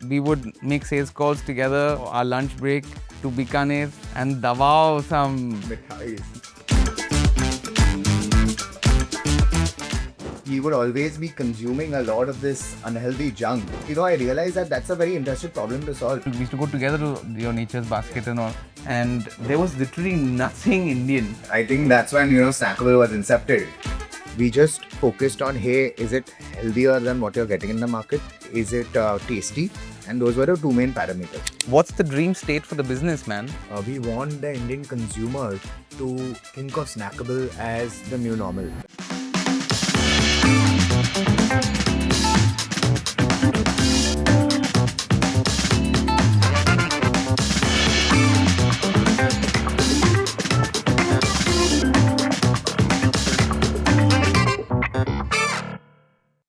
we would make sales calls together, our lunch break to Bikaner and dabao some mithais. We would always be consuming a lot of this unhealthy junk. I realized that that's a very interesting problem to solve. We used to go together to your Nature's Basket and all, and there was literally nothing Indian. I think that's when, Snackible was incepted. We just focused on, hey, is it healthier than what you're getting in the market? Is it tasty? And those were the two main parameters. What's the dream state for the business, man? We want the Indian consumer to think of Snackable as the new normal.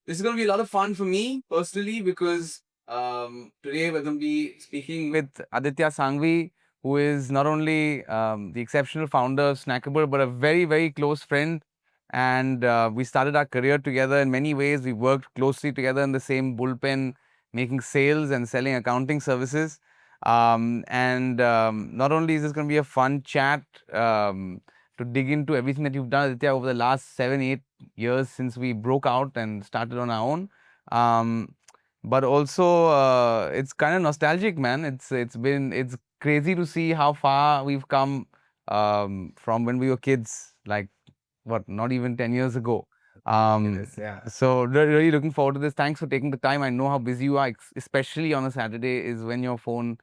This is going to be a lot of fun for me personally because today we're going to be speaking with Aditya Sanghavi, who is not only the exceptional founder of Snackible, but a very, very close friend. And we started our career together in many ways. We worked closely together in the same bullpen, making sales and selling accounting services. Not only is this going to be a fun chat to dig into everything that you've done, Aditya, over the last 7-8 years since we broke out and started on our own. But also, it's kind of nostalgic, man. It's crazy to see how far we've come from when we were kids, like not even 10 years ago. Yeah. So really looking forward to this. Thanks for taking the time. I know how busy you are, especially on a Saturday is when your phone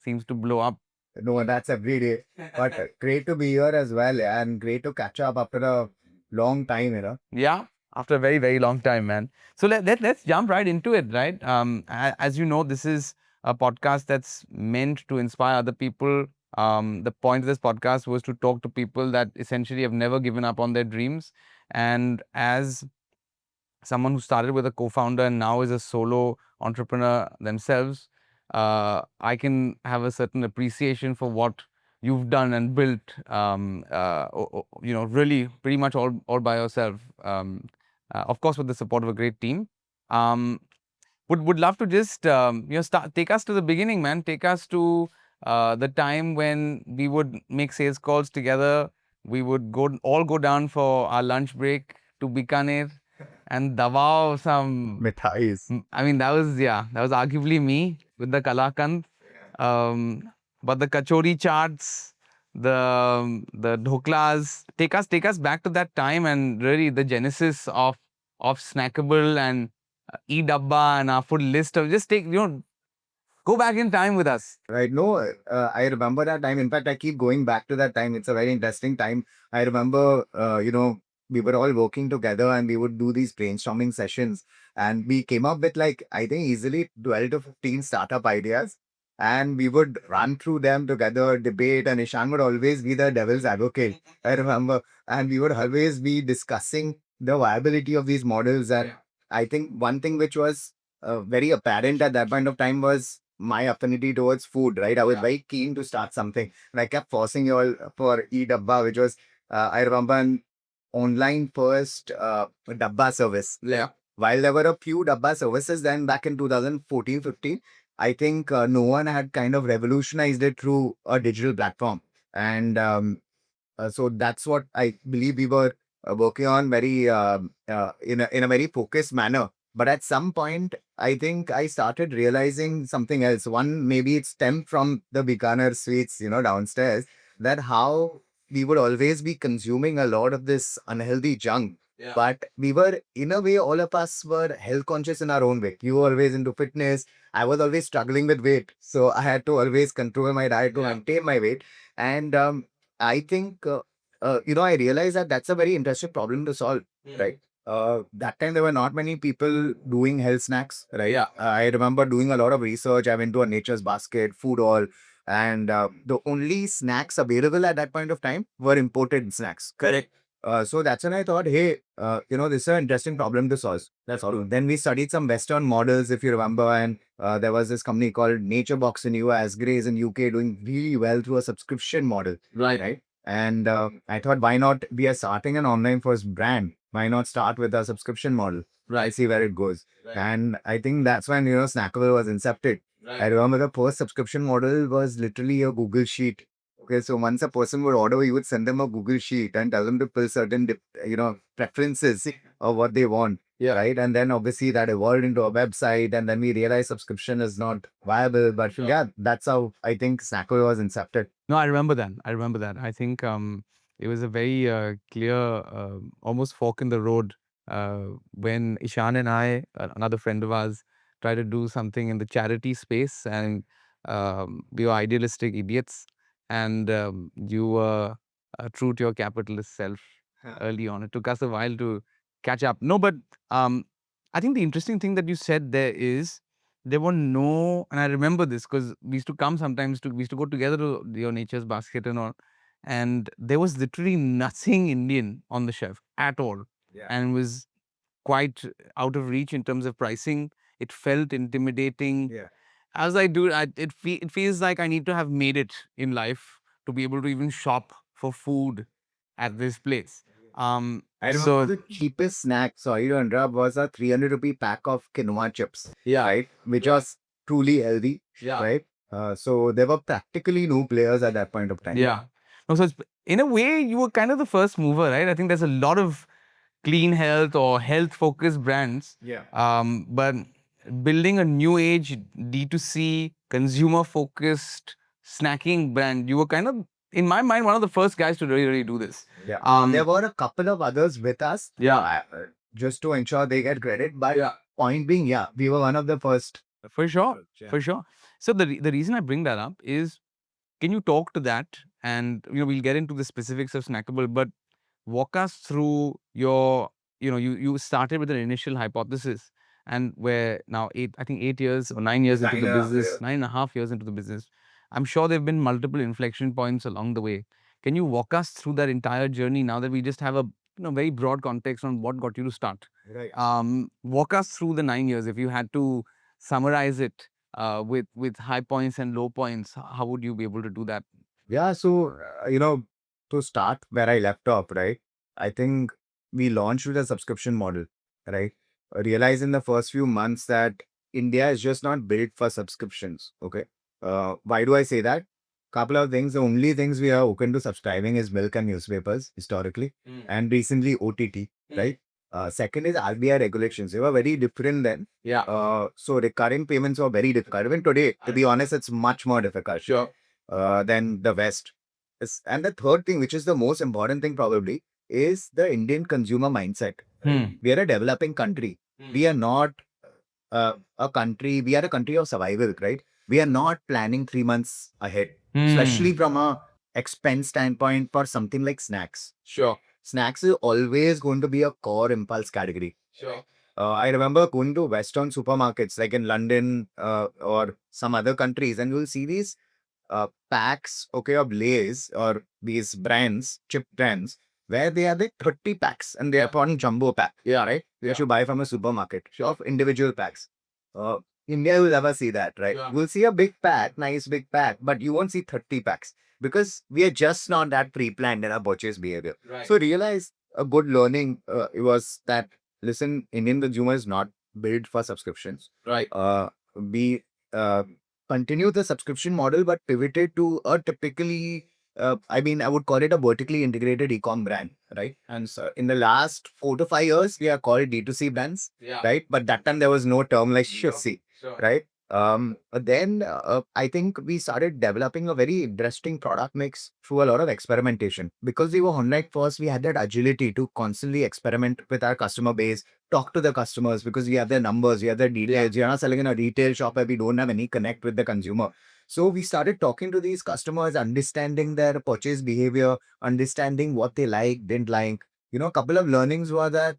seems to blow up. No, that's every day. But great to be here as well, and great to catch up after a long time, Yeah, after a very, very long time, man. So let's jump right into it, right? As you know, this is a podcast that's meant to inspire other people. The point of this podcast was to talk to people that essentially have never given up on their dreams. And as someone who started with a co-founder and now is a solo entrepreneur themselves, I can have a certain appreciation for what you've done and built, really pretty much all by yourself. Of course, with the support of a great team. Would love to just take us to the beginning, man. Take us to the time when we would make sales calls together. We would all go down for our lunch break to Bikaner and dabao some mithais. I mean, that was arguably me with the kalakand. But the kachori charts, the dhoklas, take us back to that time and really the genesis of Snackable and e-dabba and our food list of just go back in time with us. Right. No, I remember that time. In fact, I keep going back to that time. It's a very interesting time. I remember, we were all working together and we would do these brainstorming sessions. And we came up with I think easily 12 to 15 startup ideas. And we would run through them together, debate, and Ishan would always be the devil's advocate. I remember. And we would always be discussing the viability of these models. And I think one thing which was very apparent at that point of time was my affinity towards food, right? I was very keen to start something. And I kept forcing you all for e-dabba, which was, I remember, an online first dabba service. Yeah. While there were a few dabba services then back in 2014-15, I think no one had kind of revolutionized it through a digital platform. And so that's what I believe we were working on very in a very focused manner. But at some point, I think I started realizing something else. One, maybe it stemmed from the Bikaner sweets, downstairs, that how we would always be consuming a lot of this unhealthy junk. Yeah. But we were, in a way, all of us were health conscious in our own way. You were always into fitness. I was always struggling with weight. So I had to always control my diet to maintain my weight. And I think, I realized that that's a very interesting problem to solve, right? That time there were not many people doing health snacks, right? Yeah. I remember doing a lot of research. I went to a Nature's Basket, Food All, and the only snacks available at that point of time were imported snacks. Correct. So that's when I thought, hey, this is an interesting problem to solve. That's all. Then we studied some Western models, if you remember, and there was this company called Nature Box in US, Grays in UK, doing really well through a subscription model. Right. And I thought, why not? We are starting an online first brand. Why not start with a subscription model? Right. See where it goes. Right. And I think that's when, Snackable was incepted. I remember the first subscription model was literally a Google Sheet. Okay, so once a person would order, you would send them a Google Sheet and tell them to fill certain, preferences of what they want. Yeah. Right. And then obviously that evolved into a website. And then we realized subscription is not viable. But Sure. yeah, that's how I think Snackible was incepted. No, I remember that. I remember that. I think it was a very clear, almost fork in the road when Ishan and I, another friend of ours, tried to do something in the charity space, and we were idealistic idiots, and you were true to your capitalist self early on. It took us a while to catch up. No, but I think the interesting thing that you said there is there were no, and I remember this because we used to come sometimes we used to go together to your Nature's Basket and all, and there was literally nothing Indian on the shelf at all, and was quite out of reach in terms of pricing. It felt intimidating. Yeah. As it feels like I need to have made it in life to be able to even shop for food at this place. I remember So the cheapest snack, sorry to interrupt, was a 300 rupee pack of quinoa chips. yeah, Right? Which was truly healthy. yeah. Right? So there were practically no players at that point of time. Yeah. No, so it's, in a way, you were kind of the first mover, right? I think there's a lot of clean health or health focused brands. Yeah. But building a new age D2C consumer focused snacking brand, you were kind of, in my mind, one of the first guys to really do this. Yeah. There were a couple of others with us. Yeah. Just to ensure they get credit. But Yeah. point being, yeah, we were one of the first. For sure. Yeah. For sure. So the reason I bring that up is, can you talk to that? And we'll get into the specifics of Snackable, but walk us through your, you started with an initial hypothesis, and we're now 8 years or 9 years into the business, 9.5 years into the business. I'm sure there have been multiple inflection points along the way. Can you walk us through that entire journey now that we just have a very broad context on what got you to start? Right. Walk us through the 9 years. If you had to summarize it with high points and low points, how would you be able to do that? Yeah. So, to start where I left off, right? I think we launched with a subscription model, right? Realize in the first few months that India is just not built for subscriptions. Okay. Why do I say that? Couple of things. The only things we are open to subscribing is milk and newspapers historically, and recently OTT, right? Second is RBI regulations. They were very different then. Yeah. So recurring payments were very difficult. Even today, to be honest, it's much more difficult. Sure. Than the West. And the third thing, which is the most important thing probably, is the Indian consumer mindset. We are a developing country. We are not a country, we are a country of survival, right? We are not planning 3 months ahead, especially from a expense standpoint for something like snacks. Sure. Snacks is always going to be a core impulse category. Sure. I remember going to Western supermarkets like in London or some other countries, and you'll see these packs, okay, of Lay's or these brands, chip brands, where they are the 30 packs and they are on jumbo pack. Yeah. Right? You should buy from a supermarket of individual packs. India will never see that, right? Yeah. We'll see a big pack, nice big pack, but you won't see 30 packs because we are just not that pre-planned in our purchase behavior. Right. So realize a good learning it was that, listen, Indian consumer is not built for subscriptions. Right. We continue the subscription model, but pivoted to a typically, I would call it a vertically integrated e-com brand, right? And so in the last 4 to 5 years, we are called D2C brands, Yeah. right? But that time there was no term like C, Sure. right? But then I think we started developing a very interesting product mix through a lot of experimentation. Because we were online first, we had that agility to constantly experiment with our customer base, talk to the customers because we have their numbers, we have their details. We are not selling in a retail shop where we don't have any connect with the consumer. So we started talking to these customers, understanding their purchase behavior, understanding what they like, didn't like. A couple of learnings were that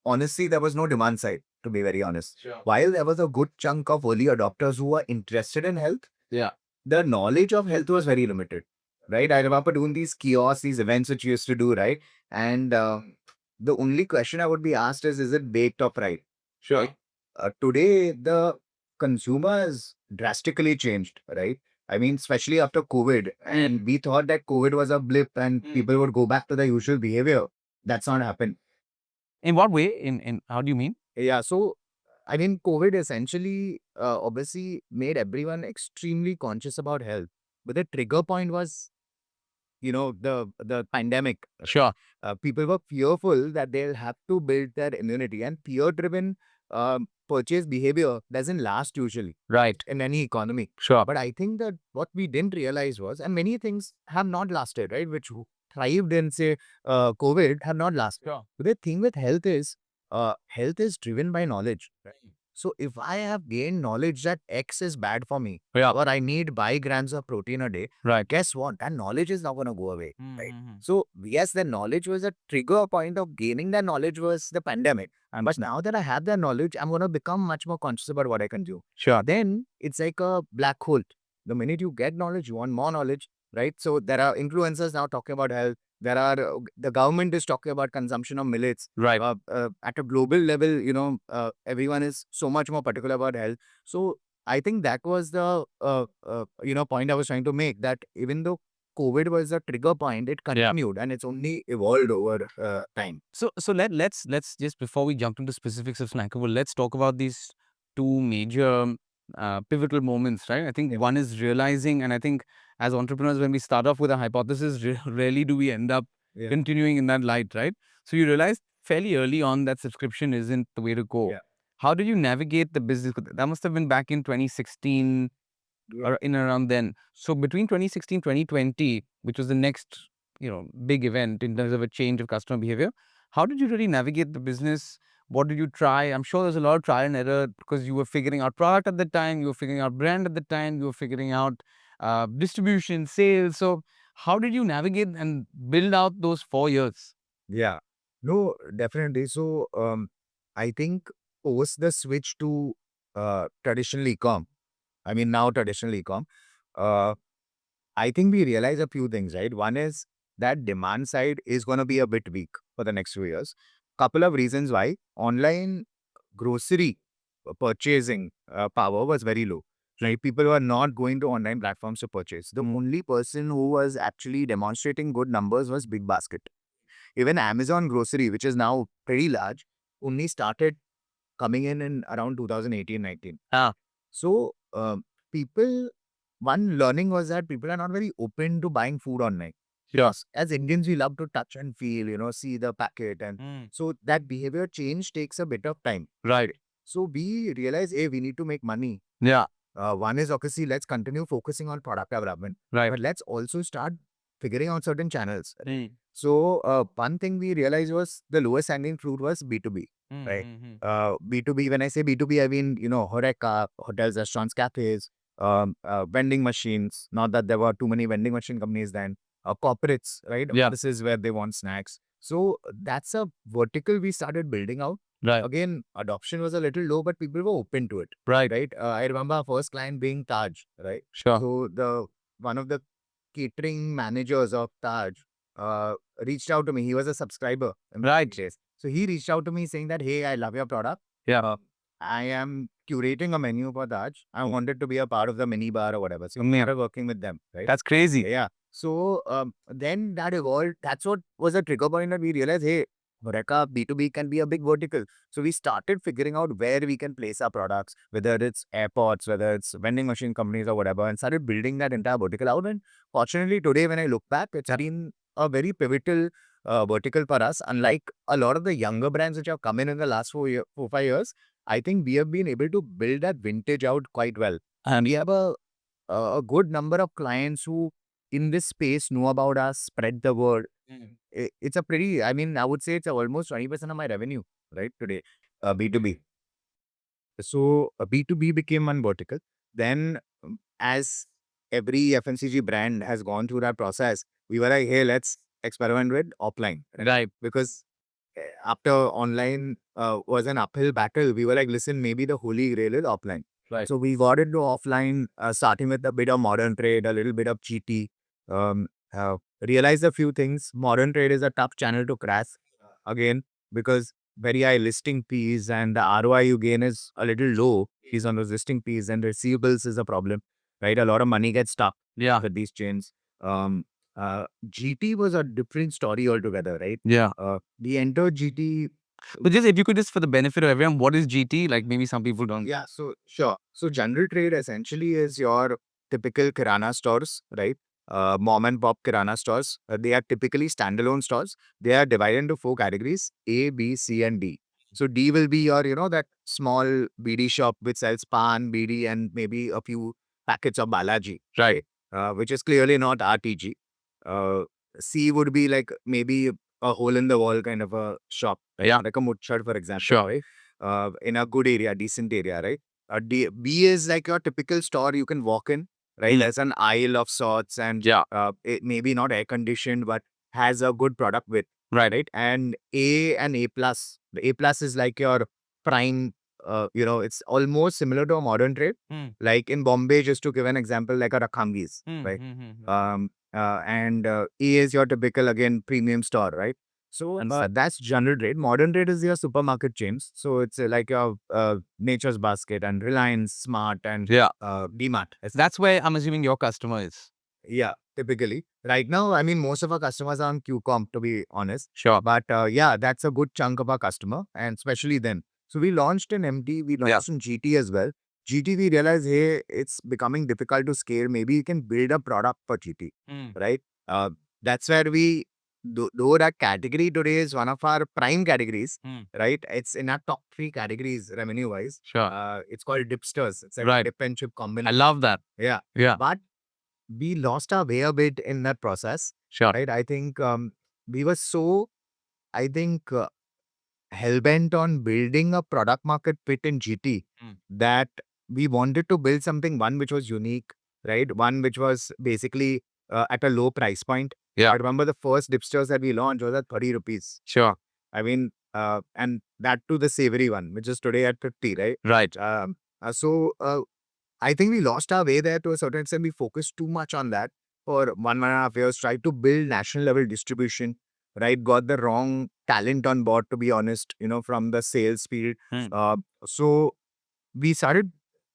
honestly, there was no demand side, to be very honest. Sure. While there was a good chunk of early adopters who were interested in health, Yeah. the knowledge of health was very limited, right? I remember doing these kiosks, these events which you used to do, right? And the only question I would be asked is it baked or fried? Sure. Today, the consumer has drastically changed, right? I mean, especially after COVID, and we thought that COVID was a blip and people would go back to their usual behavior. That's not happened. In what way? In how do you mean? Yeah, so I mean, COVID essentially, obviously made everyone extremely conscious about health. But the trigger point was, the pandemic. Sure. People were fearful that they'll have to build their immunity, and fear-driven purchase behavior doesn't last usually Right. in any economy. Sure. But I think that what we didn't realize was, and many things have not lasted, right? Which thrived in, say, COVID have not lasted. Sure. But the thing with health is driven by knowledge. Right? So if I have gained knowledge that X is bad for me, Yeah. or I need 5 grams of protein a day, Right. guess what? That knowledge is not going to go away. Right? Mm-hmm. So yes, the knowledge was a trigger point of gaining that knowledge was the pandemic. But now that I have that knowledge, I'm going to become much more conscious about what I can do. Sure. Then it's like a black hole. The minute you get knowledge, you want more knowledge, right? So there are influencers now talking about health. The government is talking about consumption of millets. Right. At a global level, everyone is so much more particular about health. So I think that was the point I was trying to make, that even though COVID was a trigger point, it continued and it's only evolved over time. So let's just, before we jump into specifics of Snackable, let's talk about these two major pivotal moments, right? I think one is realizing, and I think as entrepreneurs, when we start off with a hypothesis, rarely do we end up continuing in that light, right? So you realized fairly early on that subscription isn't the way to go. Yeah. How did you navigate the business? That must have been back in 2016 or in around then. So between 2016, 2020, which was the next, big event in terms of a change of customer behavior, how did you really navigate the business? What did you try? I'm sure there's a lot of trial and error because you were figuring out product at the time, you were figuring out brand at the time, you were figuring out distribution, sales. So how did you navigate and build out those 4 years? Yeah. No, definitely. So, I think post the switch to traditional e-com, I mean, now traditional e-com, uh, I think we realize a few things, right? One is that demand side is going to be a bit weak for the next few years. Couple of reasons why. Online grocery purchasing power was very low. Right? People were not going to online platforms to purchase. The only person who was actually demonstrating good numbers was Big Basket. Even Amazon grocery, which is now pretty large, only started coming in around 2018-19. So, people, one learning was that people are not very open to buying food online. Yes. As Indians, we love to touch and feel, see the packet. And so that behavior change takes a bit of time. Right. So we realize, hey, we need to make money. Yeah. One is, obviously, let's continue focusing on product development. Right. But let's also start figuring out certain channels. Mm. So one thing we realized was the lowest hanging fruit was B2B. Right. B2B, when I say B2B, I mean, Horeca, hotels, restaurants, cafes, vending machines. Not that there were too many vending machine companies then. Corporates, right? Yeah. This is where they want snacks. So that's a vertical we started building out. Right. Again, adoption was a little low, but people were open to it. Right. Right. I remember our first client being Taj. Right. Sure. So one of the catering managers of Taj reached out to me. He was a subscriber. Right. So he reached out to me saying that, hey, I love your product. Yeah. I am curating a menu for Taj. I wanted to be a part of the mini bar or whatever. So we started working with them. Right. That's crazy. Yeah. So then that evolved. That's what was a trigger point that we realized, hey, Horeca B2B can be a big vertical. So we started figuring out where we can place our products, whether it's airports, whether it's vending machine companies or whatever, and started building that entire vertical out. And fortunately, today, when I look back, it's been a very pivotal vertical for us. Unlike a lot of the younger brands which have come in the last 5 years, I think we have been able to build that vintage out quite well. And we have a good number of clients who in this space know about us, spread the word. It's a pretty, I mean, I would say it's almost 20% of my revenue, right, today, B2B. So B2B became one vertical. Then as every FMCG brand has gone through that process, we were like, hey, let's experiment with offline. Right. Because after online was an uphill battle, we were like, listen, maybe the holy grail is offline. Right. So we got into offline, starting with a bit of modern trade, a little bit of GT. Realized a few things. Modern trade is a tough channel to crack again because very high listing fees and the ROI you gain is a little low. Is on those listing fees, and receivables is a problem, right? A lot of money gets stuck with these chains. GT was a different story altogether, right? Yeah. We entered GT But just if you could just for the benefit of everyone, what is GT? Like maybe some people don't. Yeah, so sure. So general trade essentially is your typical kirana stores, right? Mom and pop kirana stores. They are typically standalone stores. They are divided into four categories: A, B, C, and D. So D will be your, that small BD shop which sells pan, BD, and maybe a few packets of Balaji, Right. which is clearly not RTG. Uh, C would be like maybe a hole in the wall kind of a shop, right? Yeah. Like a Mutchad, for example, Sure. right? In a good area, decent area, right? B is like your typical store you can walk in, right? Mm. There's an aisle of sorts, and Yeah. it may be not air conditioned, but has a good product with, Right. right? And A plus. The A plus is like your prime. It's almost similar to a modern trade. Mm. Like in Bombay, just to give an example, like a Rakhangis, right? A is your typical again premium store, right? So that's general trade. Modern trade is your supermarket chains. So it's like your Nature's Basket and Reliance Smart and Yeah. DMart. That's where I'm assuming your customer is. Yeah, typically. Right now, I mean, most of our customers are on QCOM, to be honest. Sure. But yeah, that's a good chunk of our customer, and especially then. So we launched in MT, we launched in GT as well. GT, we realized, hey, it's becoming difficult to scale. Maybe you can build a product for GT, Mm. right? That's where though that category today is one of our prime categories, Mm. right? It's in our top three categories revenue wise. Sure. It's called Dipsters. It's like Right. a dip and chip I combination. love that. Yeah. Yeah. But we lost our way a bit in that process, Sure. right? I think we were so, I think, hell bent on building a product market fit in GT Mm. that we wanted to build something, one which was unique, right? One which was basically at a low price point. Yeah. I remember the first dipsters that we launched was at 30 rupees. Sure. I mean, and that too the savory one, which is today at 50, right? Right. So I think we lost our way there to a certain extent. We focused too much on that for 1.5 years, tried to build national level distribution, right? Got the wrong talent on board, to be honest, from the sales field. Mm. So we started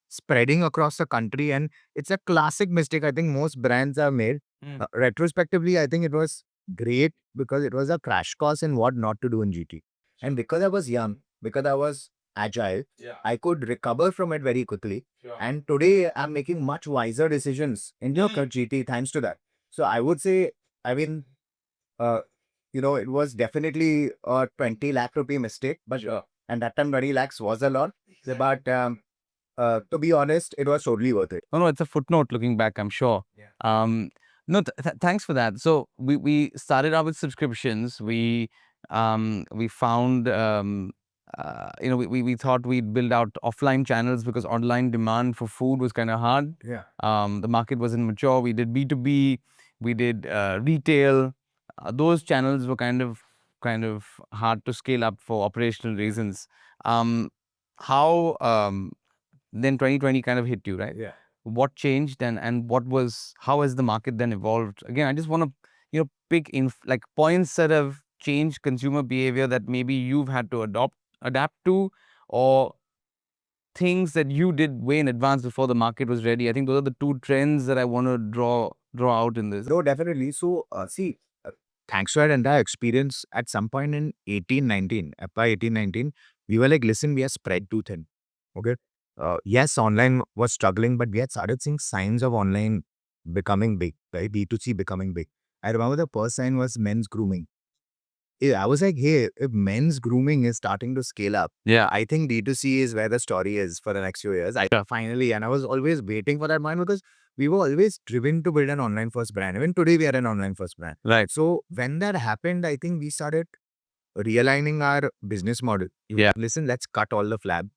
spreading across the country, and it's a classic mistake I think most brands have made. Mm. Retrospectively, I think it was great because it was a crash course in what not to do in GT. And because I was young, because I was agile, Yeah. I could recover from it very quickly. Sure. And today I'm making much wiser decisions in your GT thanks to that. So I would say, I mean, uh, it was definitely a 20 lakh rupee mistake, but and that time 20 lakhs was a lot. But to be honest, it was totally worth it. No, it's a footnote looking back, I'm sure. Yeah. No, thanks for that. So we started out with subscriptions. We found we thought we'd build out offline channels because online demand for food was kind of hard. Yeah. The market wasn't mature. We did B2B, we did retail. Those channels were kind of hard to scale up for operational reasons. How then 2020 kind of hit you, right? Yeah. What changed and how has the market then evolved? Again, I just want to pick in like points that have changed consumer behavior that maybe you've had to adapt to, or things that you did way in advance before the market was ready. I think those are the two trends that I want to draw out in this. No, definitely. So, see, thanks to that entire experience, at some point in 1819, FY 1819, we were like, listen, we are spread too thin. Okay. Yes, online was struggling, but we had started seeing signs of online becoming big, right? D2C becoming big. I remember the first sign was men's grooming. I was like, hey, if men's grooming is starting to scale up, Yeah. I think D2C is where the story is for the next few years. Finally, and I was always waiting for that moment because we were always driven to build an online first brand. Even today, we are an online first brand. Right. So when that happened, I think we started realigning our business model. Yeah. Listen, let's cut all the flab.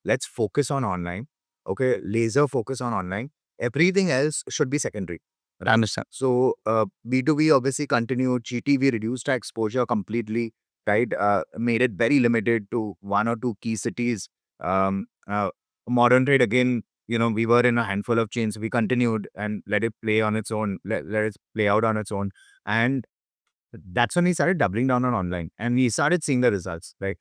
Let's focus on online. Okay. Laser focus on online. Everything else should be secondary. I understand. So B2B obviously continued. GTV reduced our exposure completely, right? Made it very limited to one or two key cities. Um, uh, Modern trade again, we were in a handful of chains. We continued and let it play on its own. Let it play out on its own. And that's when we started doubling down on online, and we started seeing the results. Like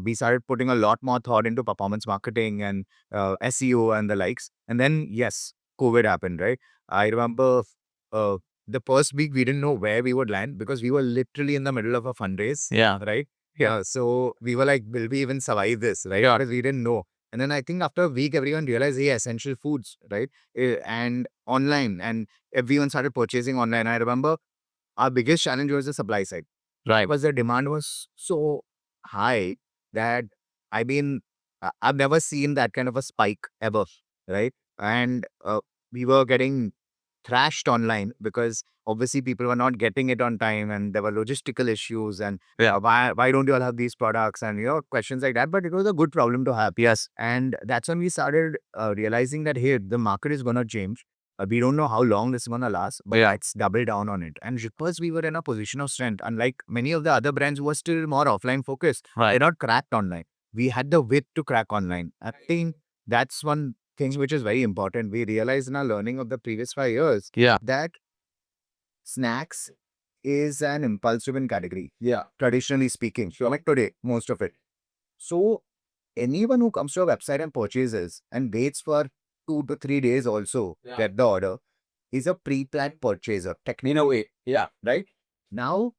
we started putting a lot more thought into performance marketing and SEO and the likes. And then yes, COVID happened, right? I remember uh, the first week we didn't know where we would land because we were literally in the middle of a fundraise. Yeah. Right. Yeah. So we were like, will we even survive this? Right? Yeah. Because we didn't know. And then I think after a week, everyone realized, hey, essential foods, right? And online, and everyone started purchasing online. I remember our biggest challenge was the supply side. Right. Because the demand was so high that I've never seen that kind of a spike ever, right? And we were getting thrashed online because obviously people were not getting it on time, and there were logistical issues, and Yeah. why don't you all have these products, and questions like that. But it was a good problem to have. Yes. And that's when we started realizing that, hey, the market is gonna change. We don't know how long this is gonna last, but Yeah. let's double down on it. And because we were in a position of strength, unlike many of the other brands who were still more offline focused, Right. they're not cracked online. We had the wit to crack online. I think that's one thing which is very important. We realized in our learning of the previous 5 years Yeah. that snacks is an impulse-driven category, Yeah. traditionally speaking. Sure. Like today, most of it. So anyone who comes to a website and purchases and waits for 2 to 3 days also get the order is a pre-planned purchaser, technically. In a way. Yeah. Right? Now,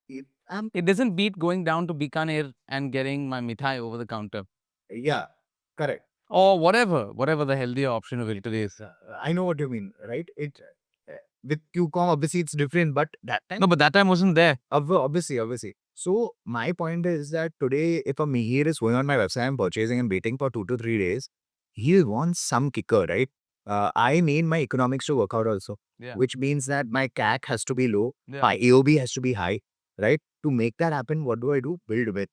if I'm It doesn't beat going down to Bikaner and getting my mithai over the counter. yeah, correct. Or whatever the healthier option available is. I know what you mean, right? With QCOM, obviously it's different, but that time, No, but that time wasn't there. obviously. So my point is that today, if a Mihir is going on my website and purchasing and waiting for 2 to 3 days, he'll want some kicker, right? I need my economics to work out also, Yeah. which means that my CAC has to be low, Yeah. my AOB has to be high, right? To make that happen, what do? Build with.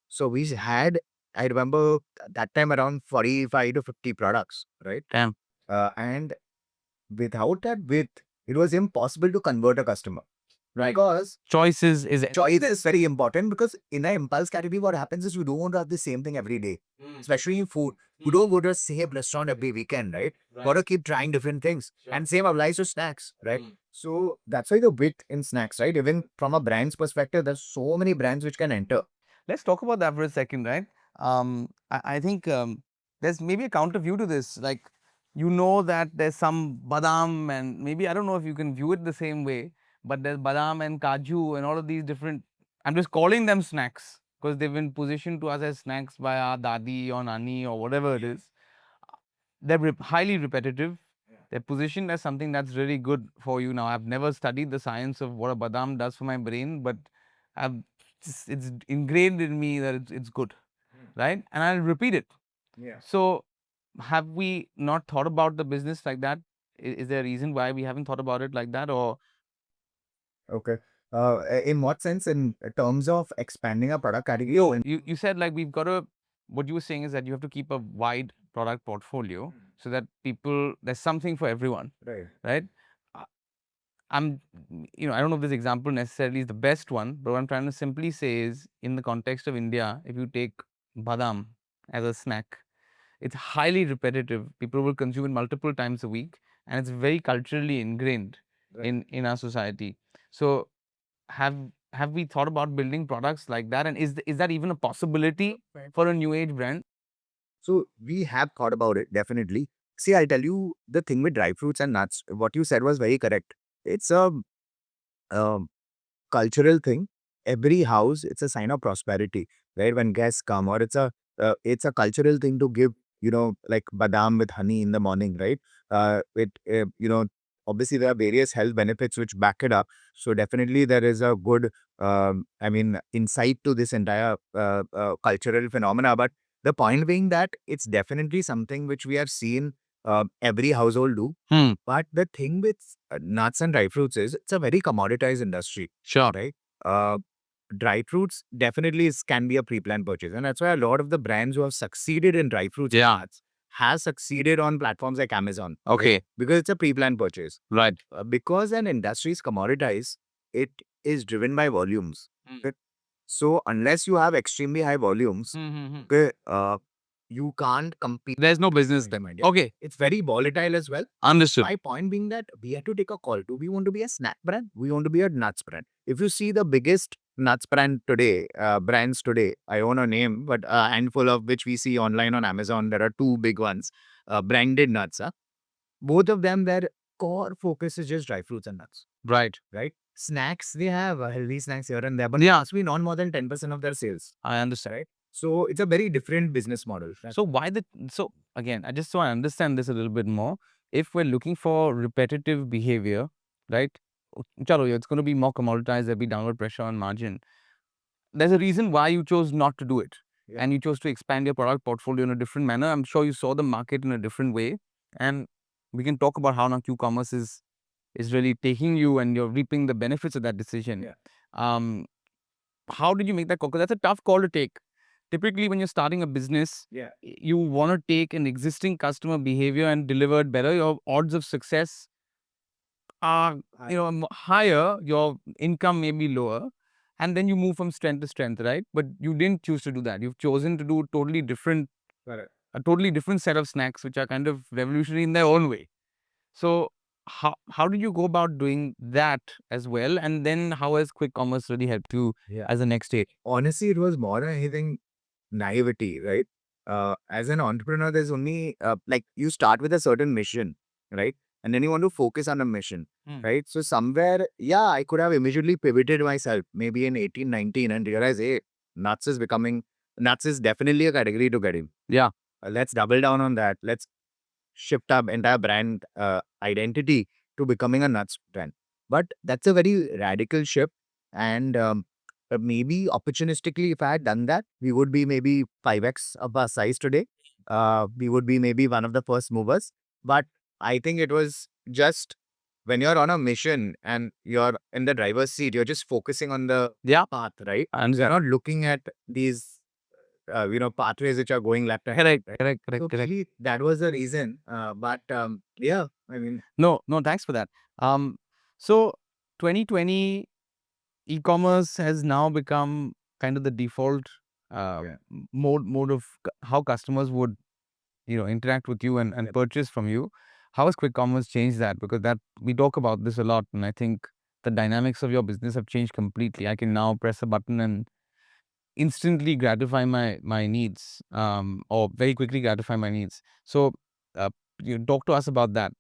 So we had, I remember that time around 45 to 50 products, right? Damn. And without that width, it was impossible to convert a customer. Right. Because Choice is choice is very important, because in an impulse category, what happens is you don't want to have the same thing every day, especially in food. You don't go to the same restaurant every weekend, right? Got to keep trying different things. And same applies to snacks, right? So that's why the width in snacks, right? Even from a brand's perspective, there's so many brands which can enter. Let's talk about that for a second, right? I think there's maybe a counter view to this. Like, that there's some badam, and maybe I don't know if you can view it the same way, but there's badam and kaju and all of these different. I'm just calling them snacks because they've been positioned to us as snacks by our dadi or nani or whatever it is. They're highly repetitive. They're positioned as something that's really good for you. Now, I've never studied the science of what a badam does for my brain, but I've it's ingrained in me that it's good, right? And I'll repeat it. Yeah. So, have we not thought about the business like that? Is there a reason why we haven't thought about it like that, or Okay. In what sense? In terms of expanding a product category? you said like we've got to. What you were saying is that you have to keep a wide product portfolio so that there's something for everyone, Right. right? I'm, I don't know if this example necessarily is the best one, but what I'm trying to simply say is, in the context of India, if you take badam as a snack, it's highly repetitive. People will consume it multiple times a week, and it's very culturally ingrained in our society. So, have we thought about building products like that, and is that even a possibility for a new age brand? So we have thought about it, definitely. See, I'll tell you the thing with dry fruits and nuts. What you said was very correct. It's a cultural thing. Every house, it's a sign of prosperity, right? When guests come, or it's a cultural thing to give, like badam with honey in the morning, right? Obviously there are various health benefits which back it up. So definitely there is a good, insight to this entire cultural phenomena. But the point being that it's definitely something which we have seen every household do. Hmm. But the thing with nuts and dry fruits is it's a very commoditized industry, Sure. right? Uh, Dry fruits definitely can be a pre-planned purchase, and that's why a lot of the brands who have succeeded in dry fruits and Yeah. nuts has succeeded on platforms like Amazon. right? Okay. Because it's a pre-planned purchase. Right. Because an industry is commoditized, it is driven by volumes. Okay? So unless you have extremely high volumes, okay, you can't compete. There's no business them. then. Okay. It's very volatile as well. Understood. My point being that we had to take a call. Do we want to be a snack brand? We want to be a nuts brand. If you see the biggest nuts brand today, brands today, I own a name, but a handful of which we see online on Amazon. There are two big ones, branded nuts. Both of them, their core focus is just dry fruits and nuts. Right. Right. snacks, they have healthy snacks here and there, but yeah, it's been not more than 10% of their sales. I understand. Right. So it's a very different business model. So why the so again, I just want to understand this a little bit more. If we're looking for repetitive behavior, right? Chalo, it's going to be more commoditized. There'll be downward pressure on margin. There's a reason why you chose not to do it, and you chose to expand your product portfolio in a different manner. I'm sure you saw the market in a different way, and we can talk about how now Q-commerce is really taking you, and you're reaping the benefits of that decision. Yeah. How did you make that call? Because that's a tough call to take. Typically, when you're starting a business, you want to take an existing customer behavior and deliver it better. Your odds of success are higher. Your income may be lower, and then you move from strength to strength, right? But you didn't choose to do that. You've chosen to do totally different, Correct. a totally different set of snacks, which are kind of revolutionary in their own way. So how did you go about doing that as well? And then how has quick commerce really helped you as the next stage? Honestly, it was more anything naivety, right? As an entrepreneur, there's only like you start with a certain mission, right? And then you want to focus on a mission, right? So somewhere, yeah, I could have immediately pivoted myself, maybe in 18, 19, and realize, hey, nuts is definitely a category to get in. Yeah. Let's double down on that. Let's shift our entire brand identity to becoming a nuts brand. But that's a very radical shift. And maybe opportunistically, if I had done that, we would be maybe 5x of our size today. We would be maybe one of the first movers. But I think it was just when you're on a mission and you're in the driver's seat, you're just focusing on the path, right? And You're not looking at these pathways which are going left and right. correct. So maybe that was the reason. But yeah, I mean, No, thanks for that. So 2020 e-commerce has now become kind of the default mode of how customers would interact with you and purchase from you. How has quick commerce changed that? Because that we talk about this a lot, and I think the dynamics of your business have changed completely. I can now press a button and instantly gratify my needs, or very quickly gratify my needs. So, you talk to us about that.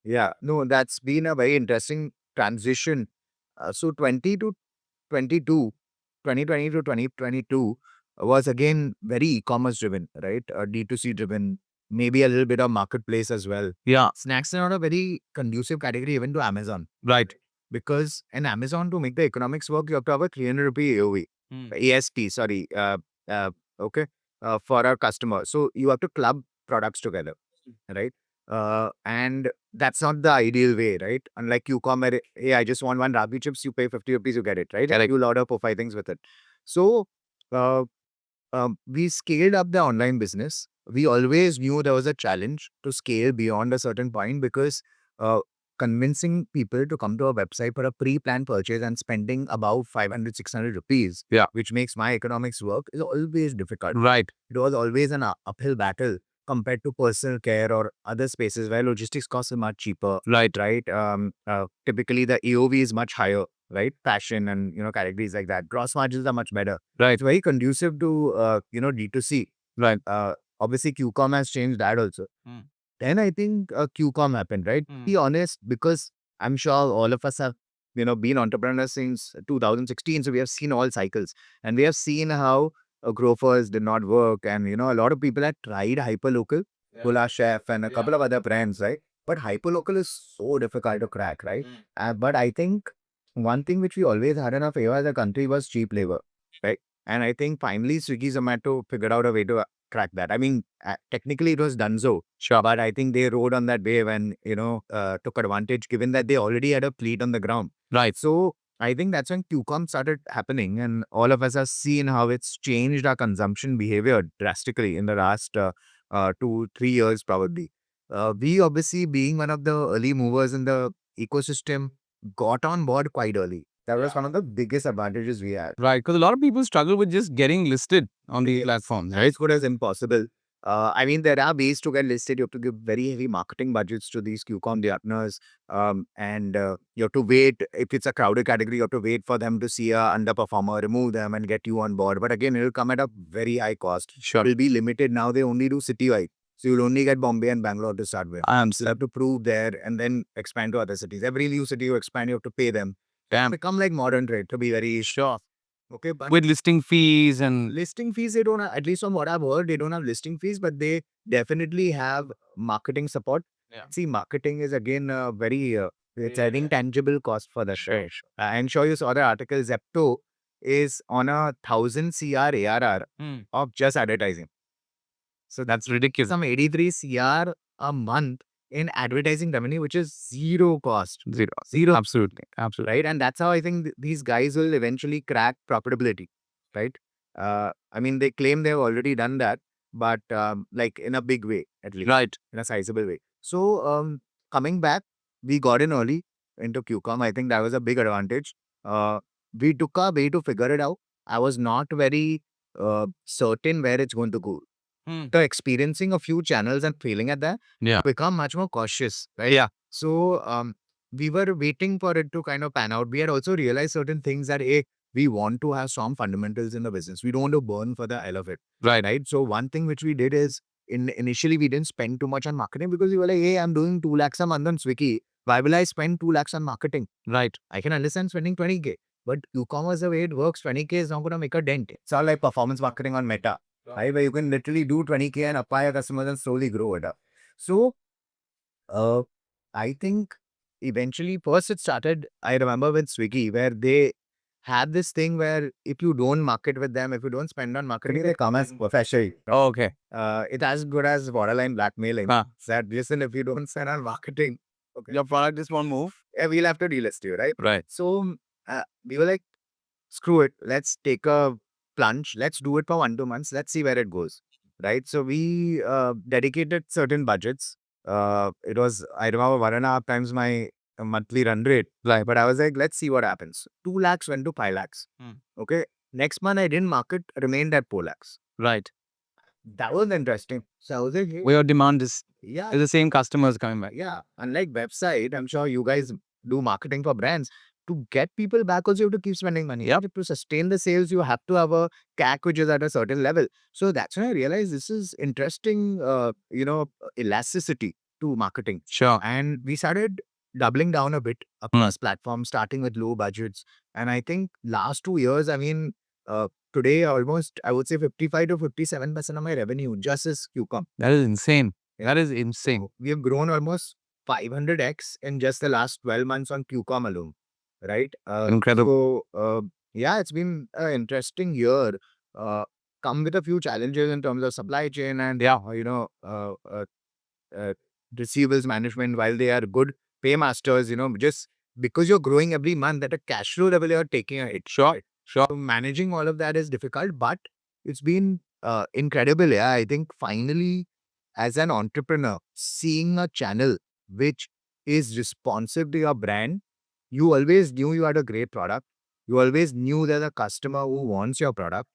yeah, no, that's been a very interesting transition. So 22, 2020 to 2022 was again very e-commerce driven, right? D2C driven, maybe a little bit of marketplace as well. Yeah, Snacks are not a very conducive category even to Amazon. right. Because in Amazon, to make the economics work, you have to have a 300 rupee AOV, ASP, sorry, okay, for our customer. So you have to club products together, right? And that's not the ideal way, right? Unlike Q-commerce, hey, I just want one Rabi chips, you pay 50 rupees, you get it, right? Correct. You'll order 4, 5 things with it. So uh, we scaled up the online business. We always knew there was a challenge to scale beyond a certain point because uh, convincing people to come to our website for a pre-planned purchase and spending about 500, 600 rupees, which makes my economics work, is always difficult. Right. It was always an uphill battle compared to personal care or other spaces where logistics costs are much cheaper. Right. Right. Typically, the AOV is much higher, right? Fashion and, categories like that. Gross margins are much better. Right. It's very conducive to, D2C. Right. Obviously, QCOM has changed that also. Then I think QCOM happened, right? Be honest, because I'm sure all of us have, been entrepreneurs since 2016. So we have seen all cycles and we have seen how Grofers did not work. And, a lot of people had tried Hyperlocal, Kula Chef, and a couple of other brands, right? But Hyperlocal is so difficult to crack, right? But I think one thing which we always had in our favor as a country was cheap labor, right? And I think finally Swiggy Zomato figured out a way to crack that. I mean, technically it was done so. Sure. But I think they rode on that wave and, took advantage given that they already had a fleet on the ground. Right. So I think that's when QCOM started happening and all of us have seen how it's changed our consumption behavior drastically in the last 2, 3 years probably. We obviously being one of the early movers in the ecosystem got on board quite early. That was one of the biggest advantages we had. Right. Because a lot of people struggle with just getting listed on these platforms, right? As good as impossible. I mean, there are ways to get listed. You have to give very heavy marketing budgets to these QCOM partners. And you have to wait. If it's a crowded category, you have to wait for them to see a underperformer, remove them and get you on board. But again, it'll come at a very high cost. Sure. It'll be limited. Now they only do citywide. So you'll only get Bombay and Bangalore to start with. I am So you have to prove there and then expand to other cities. Every new city you expand, you have to pay them. Damn. Become like modern trade, to be very Sure. okay. But With listing fees and listing fees, they don't have, at least from what I've heard, they don't have listing fees, but they definitely have marketing support. Yeah. See, marketing is again very, it's an Yeah. intangible cost for the Sure, show. I'm sure you saw the article. Zepto is on 1,000 CR ARR of just advertising. So That's ridiculous. some 83 CR a month in advertising revenue, which is zero cost. Zero. Zero. Absolutely. Absolutely. Right. And that's how I think these guys will eventually crack profitability. Right. I mean, they claim they've already done that, but like in a big way, at least. Right. In a sizable way. So coming back, we got in early into QCOM. I think that was a big advantage. We took our way to figure it out. I was not very certain where it's going to go. After experiencing a few channels and failing at that, Yeah. become much more cautious, right? Yeah. So we were waiting for it to kind of pan out. We had also realized certain things that we want to have strong fundamentals in the business. We don't want to burn for the hell of it, Right. right? So one thing which we did is initially we didn't spend too much on marketing because we were like, hey, I'm doing 2 lakhs a month on Swiggy. Why will I spend 2 lakhs on marketing? Right. I can understand spending 20K, but e-commerce, the way it works, 20K is not going to make a dent. It's all like performance marketing on Meta, right? Where you can literally do 20K and acquire customers and slowly grow it up. So, uh, I think eventually, first it started, I remember with Swiggy, where they had this thing where if you don't market with them, if you don't spend on marketing, they come as professional. Oh, okay. It's as good as borderline blackmailing. Huh. That listen, if you don't spend on marketing, okay, Your product just won't move. yeah, we'll have to delist you, right? Right. So we were like, screw it. Let's take a plunge. Let's do it for 1-2 months. Let's see where it goes. Right. So we dedicated certain budgets. It was, I remember, 1.5 times my monthly run rate. Right. But I was like, let's see what happens. 2 lakhs went to 5 lakhs. Okay. Next month, I didn't market, remained at 4 lakhs. Right. That was interesting. So I was like, hey, Where your demand is yeah, the same customers coming back. yeah. Unlike website, I'm sure you guys do marketing for brands. To get people back, also you have to keep spending money. Yep. To sustain the sales, you have to have a CAC which is at a certain level. So that's when I realized this is interesting, elasticity to marketing. Sure. And we started doubling down a bit across platforms, starting with low budgets. And I think last 2 years, I mean, today almost, I would say 55 to 57% of my revenue just is QCOM. That is insane. That is insane. So we have grown almost 500x in just the last 12 months on QCOM alone, right? Incredible. So, yeah, it's been an interesting year. Come with a few challenges in terms of supply chain and, receivables management. While they are good paymasters, just because you're growing every month at a cash flow level, you're taking a hit. Sure. Sure. So managing all of that is difficult, but it's been incredible. Yeah, I think finally, as an entrepreneur, seeing a channel which is responsive to your brand, you always knew you had a great product. You always knew there's a customer who wants your product.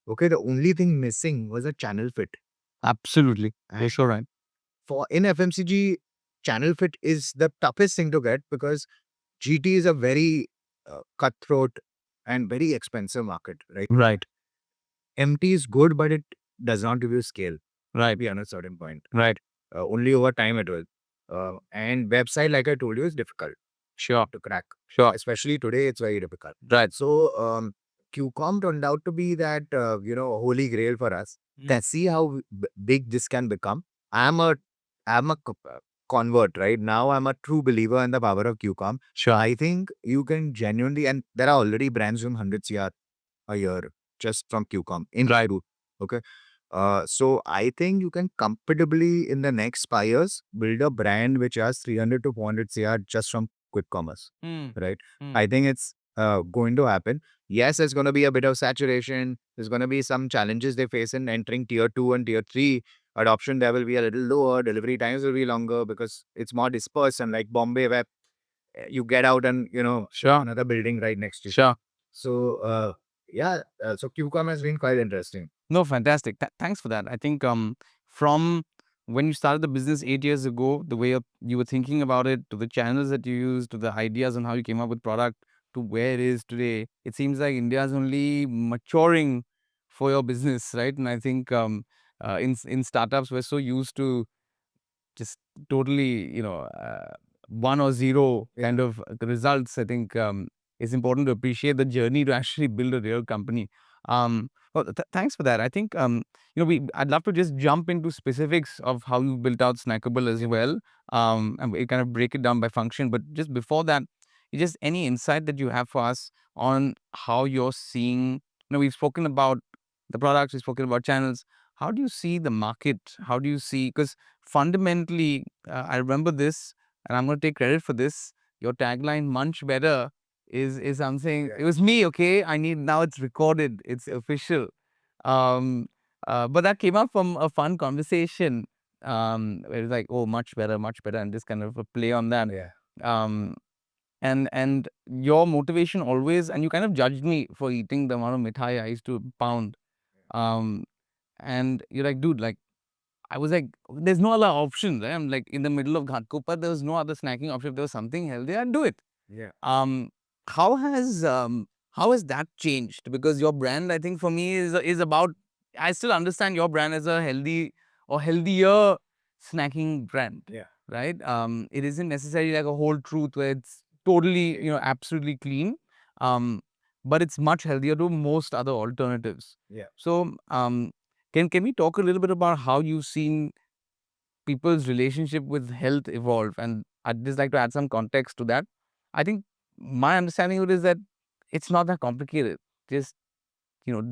Okay, the only thing missing was a channel fit. Absolutely. You're And sure right. for in FMCG, channel fit is the toughest thing to get because GT is a very cutthroat and very expensive market, right? Right. MT is good, but it does not give you scale Right. beyond a certain point. Right. Only over time it will. And website, like I told you, is difficult Sure. to crack. Sure. Especially today, it's very difficult. Right. So QCOM turned out to be that holy grail for us. Let's see how big this can become. I'm a convert, right? Now I'm a true believer in the power of QCOM. Sure. I think you can genuinely, and there are already brands doing 100 CR a year just from QCOM in Raidu. Okay. So I think you can comfortably in the next 5 years build a brand which has 300 to 400 CR just from quick commerce, right? I think it's going to happen. Yes, there's going to be a bit of saturation. There's going to be some challenges they face in entering tier 2 and tier 3. Adoption there will be a little lower. Delivery times will be longer because it's more dispersed. And like Bombay, where you get out and, Sure. another building right next to you. Sure. So, so QCOM has been quite interesting. No, fantastic. Thanks for that. I think from when you started the business 8 years ago, the way you were thinking about it, to the channels that you used, to the ideas on how you came up with product, to where it is today, it seems like India is only maturing for your business, right? And I think in startups, we're so used to just totally, 1 or 0 kind of results. I think it's important to appreciate the journey to actually build a real company. Well, thanks for that. I think I'd love to just jump into specifics of how you built out Snackable as well, and we kind of break it down by function. But just before that, just any insight that you have for us on how you're seeing. We've spoken about the products, we've spoken about channels. How do you see the market? How do you see? Because fundamentally, I remember this, and I'm going to take credit for this. Your tagline, "Munch Better," is something. It was me, okay. I need now. It's recorded. It's official. Um, but that came up from a fun conversation. Where it was like, "Oh, much better," and just kind of a play on that. Yeah. Um, and your motivation always, and you kind of judged me for eating the amount of mithai I used to pound. Um, and you're like, dude, like, I was like, there's no other option, right? I'm like in the middle of Ghatkopar, there was no other snacking option. If there was something healthy, I'd do it. Yeah. Um, how has that changed? Because your brand, I think for me is about. I still understand your brand as a healthy or healthier snacking brand. Yeah. Right. It isn't necessarily like a whole truth where it's totally absolutely clean. But it's much healthier to most other alternatives. Yeah. So can we talk a little bit about how you've seen people's relationship with health evolve? And I'd just like to add some context to that. I think my understanding of it is that it's not that complicated. Just,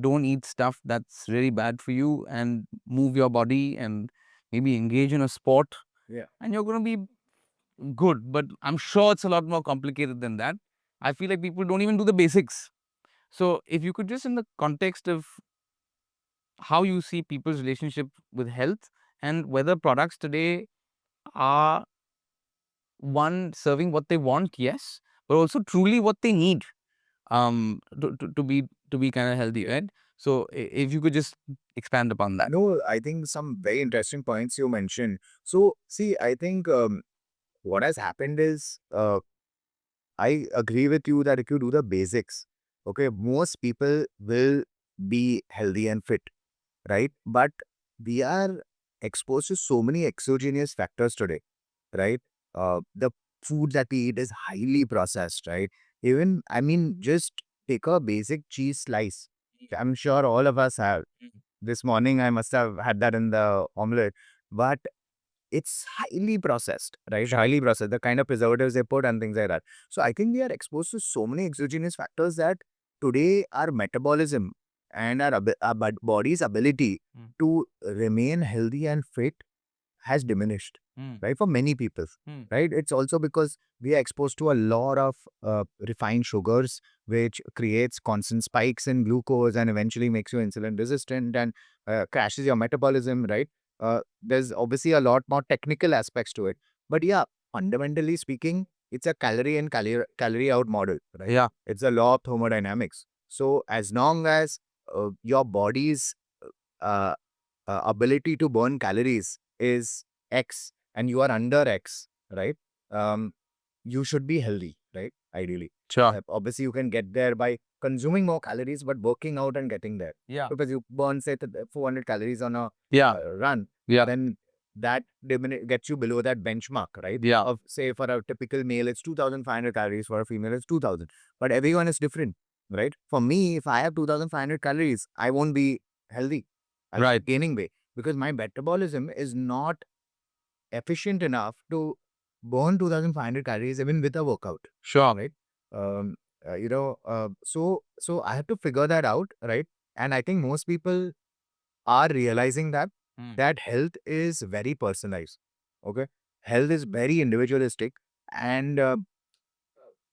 don't eat stuff that's really bad for you and move your body and maybe engage in a sport. Yeah. And you're going to be good. But I'm sure it's a lot more complicated than that. I feel like people don't even do the basics. So if you could just, in the context of how you see people's relationship with health and whether products today are one serving what they want, yes, but also truly what they need to be kind of healthy, right? So if you could just expand upon that. No, I think some very interesting points you mentioned. So, see, I think what has happened is I agree with you that if you do the basics, okay, most people will be healthy and fit, right? But we are exposed to so many exogenous factors today, right? The food that we eat is highly processed, right? Even, I mean, just take a basic cheese slice. I'm sure all of us have. This morning, I must have had that in the omelette, but it's highly processed, right? Highly processed, the kind of preservatives they put and things like that. So I think we are exposed to so many exogenous factors that today our metabolism and our body's ability to remain healthy and fit has diminished, right? For many people, right? It's also because we are exposed to a lot of refined sugars, which creates constant spikes in glucose and eventually makes you insulin resistant and crashes your metabolism, right? There's obviously a lot more technical aspects to it. But yeah, fundamentally speaking, it's a calorie in, calorie out model, right? Yeah. It's a law of thermodynamics. So as long as your body's uh, ability to burn calories is X and you are under X, right? You should be healthy, right? Ideally. Sure. Obviously, you can get there by consuming more calories, but working out and getting there. Yeah. Because you burn, say, 400 calories on a Yeah. run, Yeah. then that gets you below that benchmark, right? Yeah. Of, say, for a typical male, it's 2,500 calories. For a female, it's 2,000. But everyone is different, right? For me, if I have 2,500 calories, I won't be healthy. I'll Right. be gaining weight because my metabolism is not efficient enough to burn 2,500 calories even with a workout, Sure. right? So I have to figure that out, right? And I think most people are realizing that that health is very personalized. Okay, health is very individualistic, and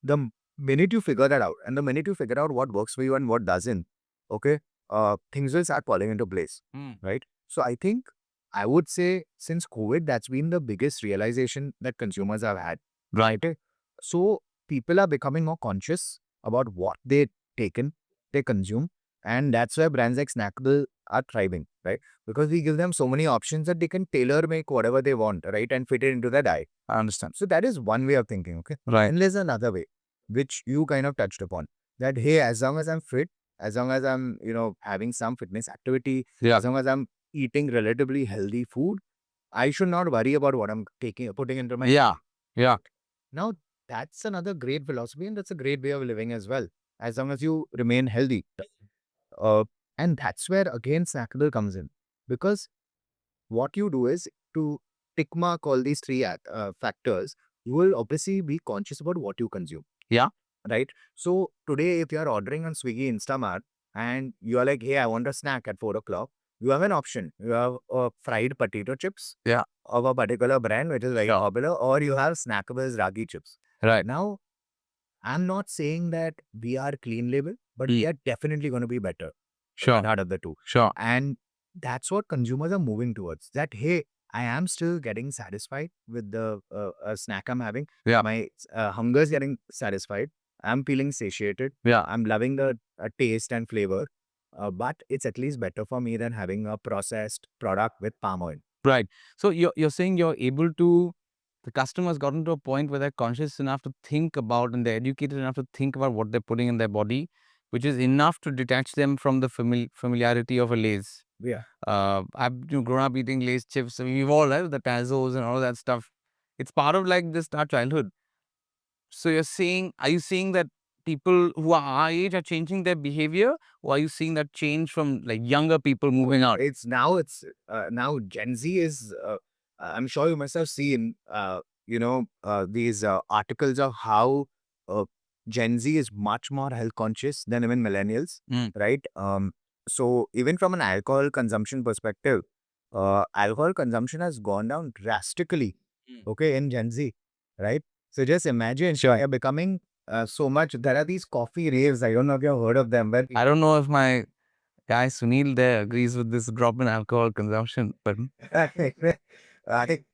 the minute you figure that out, and the minute you figure out what works for you and what doesn't, okay, things will start falling into place, right? So I think I would say since COVID, that's been the biggest realization that consumers have had. Right. Okay, so people are becoming more conscious about what they consume, and that's why brands like Snackable are thriving, right? Because we give them so many options that they can tailor make whatever they want, right, and fit it into their diet. I understand. So that is one way of thinking, okay? Right. And there's another way, which you kind of touched upon, that hey, as long as I'm fit, as long as I'm, having some fitness activity, Yeah. as long as I'm eating relatively healthy food, I should not worry about what I'm putting into my Yeah. body. Yeah. Now, that's another great philosophy, and that's a great way of living as well, as long as you remain healthy. Uh, and that's where again Snackable comes in, because what you do is to tick mark all these three factors. You will obviously be conscious about what you consume. Yeah. Right. So today, if you are ordering on Swiggy Instamart and you are like, hey, I want a snack at 4 o'clock, you have an option. You have fried potato chips, Yeah. of a particular brand which is very Sure. popular, or you have Snackable's ragi chips. Right. Now, I'm not saying that we are clean label, but we are definitely going to be better Sure. out of the two. Sure. And that's what consumers are moving towards. That, hey, I am still getting satisfied with the snack I'm having. Yeah. My hunger is getting satisfied. I'm feeling satiated. Yeah. I'm loving the taste and flavor. But it's at least better for me than having a processed product with palm oil. Right. So you're saying you're able to, the customer's gotten to a point where they're conscious enough to think about, and they're educated enough to think about what they're putting in their body, which is enough to detach them from the familiarity of a Lay's. Yeah. I've grown up eating Lay's chips. We've all, right, the Tazos and all that stuff. It's part of like this our childhood. So you're saying, are you saying that people who are our age are changing their behavior, or are you seeing that change from like younger people moving out? It's now Gen Z is. I'm sure you must have seen these articles of how uh, Gen Z is much more health conscious than even millennials, Mm. right? So even from an alcohol consumption perspective, alcohol consumption has gone down drastically. Mm. Okay, in Gen Z, right? So just imagine, Sure. you're becoming so much. There are these coffee raves. I don't know if you've heard of them, but I don't know if my guy Sunil there agrees with this drop in alcohol consumption, but I think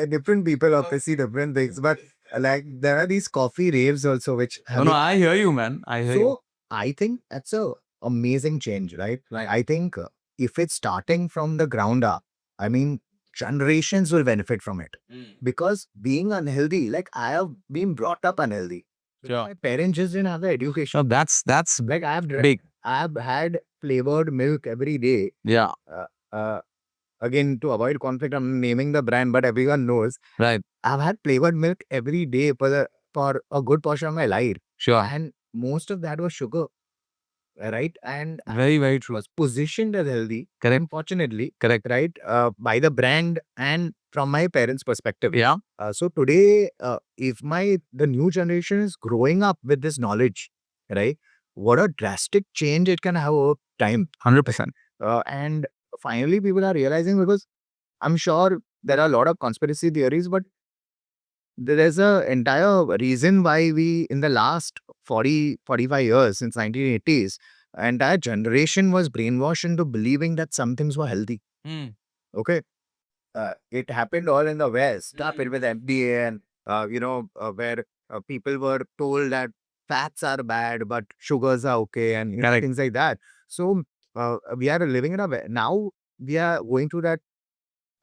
different people obviously different things, but like there are these coffee raves also, which no, I hear you, man. I hear you. so I think that's a amazing change, right? Like I think if it's starting from the ground up, I mean, generations will benefit from it, because being unhealthy, like I have been brought up unhealthy. Sure. My parents just didn't have the education. No, that's Like big. I've had flavored milk every day. Yeah. Uh, uh, Again, to avoid conflict, I'm naming the brand, but everyone knows. Right. I've had flavored milk every day for a good portion of my life, Sure. and most of that was sugar, right? And I Very, very true. was positioned as healthy, Correct. unfortunately, Correct. right? By the brand and from my parents' perspective. Yeah. So today, if the new generation is growing up with this knowledge, right? What a drastic change it can have over time. 100%. And finally, people are realizing, because I'm sure there are a lot of conspiracy theories, but there's a entire reason why we, in the last 45 years, since 1980s, entire generation was brainwashed into believing that some things were healthy. Mm. Okay. It happened all in the West. Started Mm. with FDA and, where people were told that fats are bad, but sugars are okay, and Correct. things like that. So we are living in now we are going through that,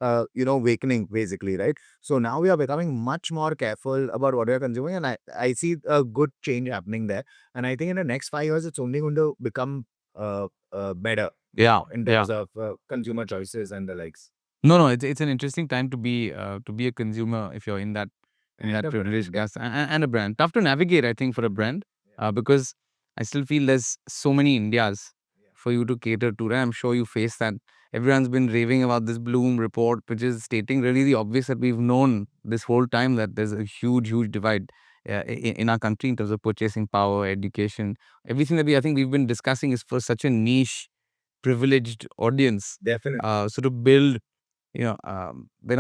awakening basically, right? So now we are becoming much more careful about what we are consuming, and I see a good change happening there. And I think in the next 5 years, it's only going to become better. Yeah. In Yeah. terms of consumer choices and the likes. No, it's an interesting time to be a consumer if you're in that And a privileged gas and a brand. Tough to navigate, I think, for a brand, because I still feel there's so many Indias for you to cater to. Right? I'm sure you face that. Everyone's been raving about this Bloom report, which is stating really the obvious that we've known this whole time, that there's a huge, huge divide in our country in terms of purchasing power, education, everything that I think we've been discussing is for such a niche, privileged audience. Definitely. So to build, we're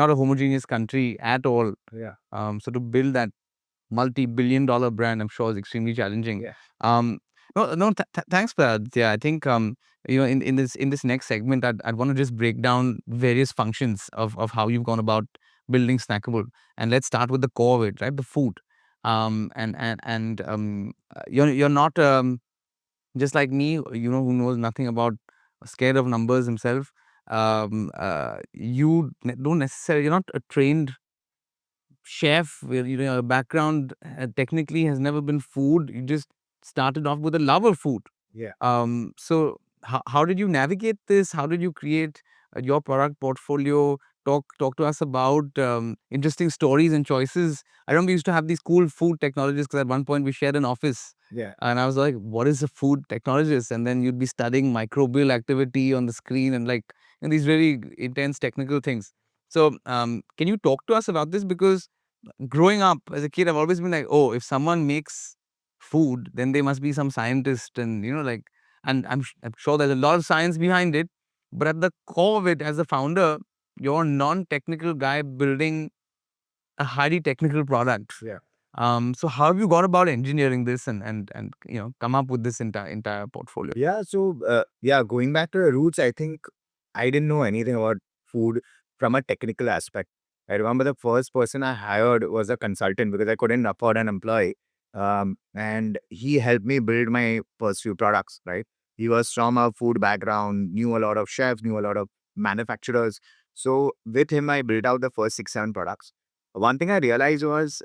not a homogeneous country at all. Yeah. So to build that multi-billion-dollar brand, I'm sure is extremely challenging. Yeah. No, thanks for that. Yeah, I think in this next segment, I'd want to just break down various functions of how you've gone about building Snackable, and let's start with the core of it, right? The food. You're not just like me, who knows nothing about, scared of numbers himself. Don't necessarily, you're not a trained chef where your background technically has never been food. You just started off with a love of food. Yeah. So how did you navigate this? How did you create your product portfolio? talk to us about interesting stories and choices. I remember we used to have these cool food technologists because at one point we shared an office. Yeah. And I was like, what is a food technologist? And then you'd be studying microbial activity on the screen and like and these really intense technical things. So can you talk to us about this? Because growing up as a kid, I've always been like, oh, if someone makes food, then they must be some scientist, and like, and I'm sure there's a lot of science behind it. But at the core of it, as a founder, you're a non-technical guy building a highly technical product. Yeah. So how have you gone about engineering this and come up with this entire portfolio? Yeah. So, yeah, going back to the roots, I think I didn't know anything about food from a technical aspect. I remember the first person I hired was a consultant because I couldn't afford an employee. And he helped me build my first few products, right? He was from a food background, knew a lot of chefs, knew a lot of manufacturers. So with him, I built out the first 6, 7 products. One thing I realized was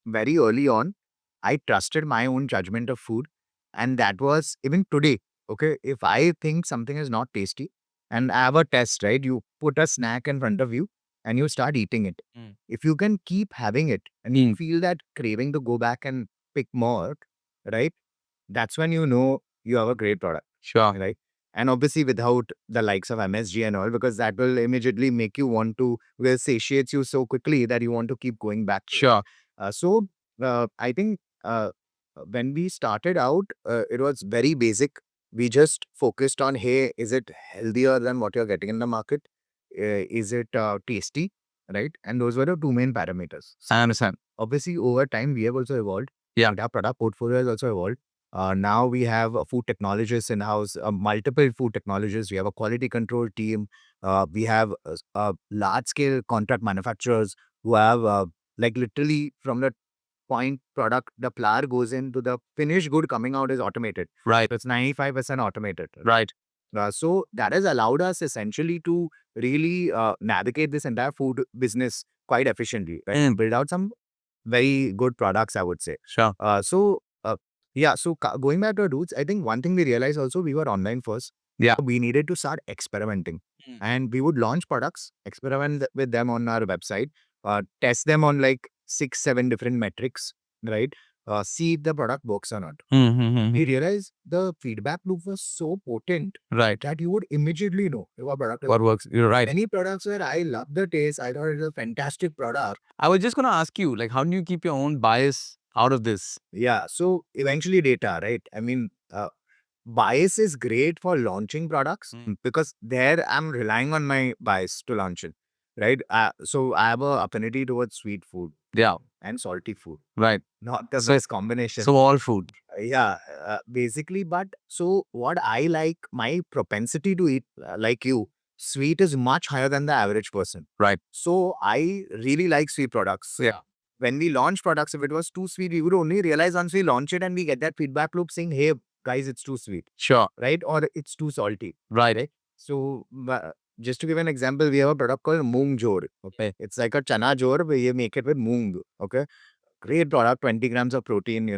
very early on, I trusted my own judgment of food. And that was even today. Okay. If I think something is not tasty and I have a test, right? You put a snack in front of you and you start eating it. Mm. If you can keep having it and you feel that craving to go back and pick more, right? That's when you know you have a great product, Sure. right? And obviously without the likes of MSG and all, because that will immediately make you want to, will satiates you so quickly that you want to keep going back. Sure. So I think when we started out, it was very basic. We just focused on, hey, is it healthier than what you're getting in the market? Is it tasty? Right? And those were the two main parameters. I understand. Obviously, over time, we have also evolved. Yeah. And our product portfolio has also evolved. Now we have a food technologists in house, multiple food technologists. We have a quality control team. We have large scale contract manufacturers who have like literally from the point product, the flour goes into the finished good coming out is automated. Right. So it's 95% automated. Right. So that has allowed us essentially to really navigate this entire food business quite efficiently, right? And build out some very good products, I would say. Sure. Going back to our roots, I think one thing we realized also, we were online first. Yeah. We needed to start experimenting. And we would launch products, experiment with them on our website, test them on like 6, 7 different metrics, right? See if the product works or not. We realized the feedback loop was so potent, Right. that you would immediately know if a product What works? You're right. Any products where I love the taste, I thought it's a fantastic product. I was just going to ask you, like, how do you keep your own bias out of this? Yeah. So eventually data, right? I mean, bias is great for launching products because there I'm relying on my bias to launch it, right? So I have a affinity towards sweet food. Yeah. And salty food. Right. Not the So best combination. So all food. Yeah, basically. But so what I like, my propensity to eat, like you, sweet is much higher than the average person. Right. So I really like sweet products. Yeah. When we launch products, if it was too sweet, we would only realize once we launch it and we get that feedback loop saying, hey, guys, it's too sweet. Sure. Right? Or it's too salty. Right. So just to give an example, we have a product called Moong Jor. Okay. It's like a chana jor, where you make it with moong. Okay. Great product, 20 grams of protein,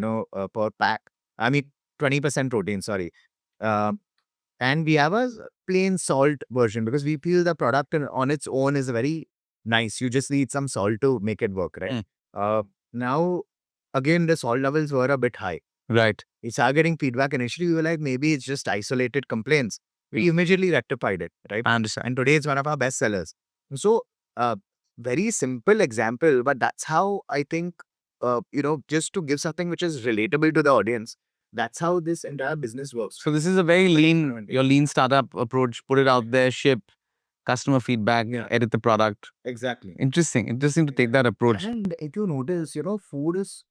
per pack. I mean, 20% protein, sorry. And we have a plain salt version because we feel the product on its own is very nice. You just need some salt to make it work, right? Now, again, the salt levels were a bit high. Right. We started getting feedback. Initially, we were like, maybe it's just isolated complaints. We immediately rectified it, right? I understand. And today it's one of our best sellers. So, very simple example, but that's how I think, just to give something which is relatable to the audience, that's how this entire business works. So this is a very your lean startup approach. Put it out there, ship, customer feedback, edit the product. Exactly. Interesting to take that approach. And if you notice, food is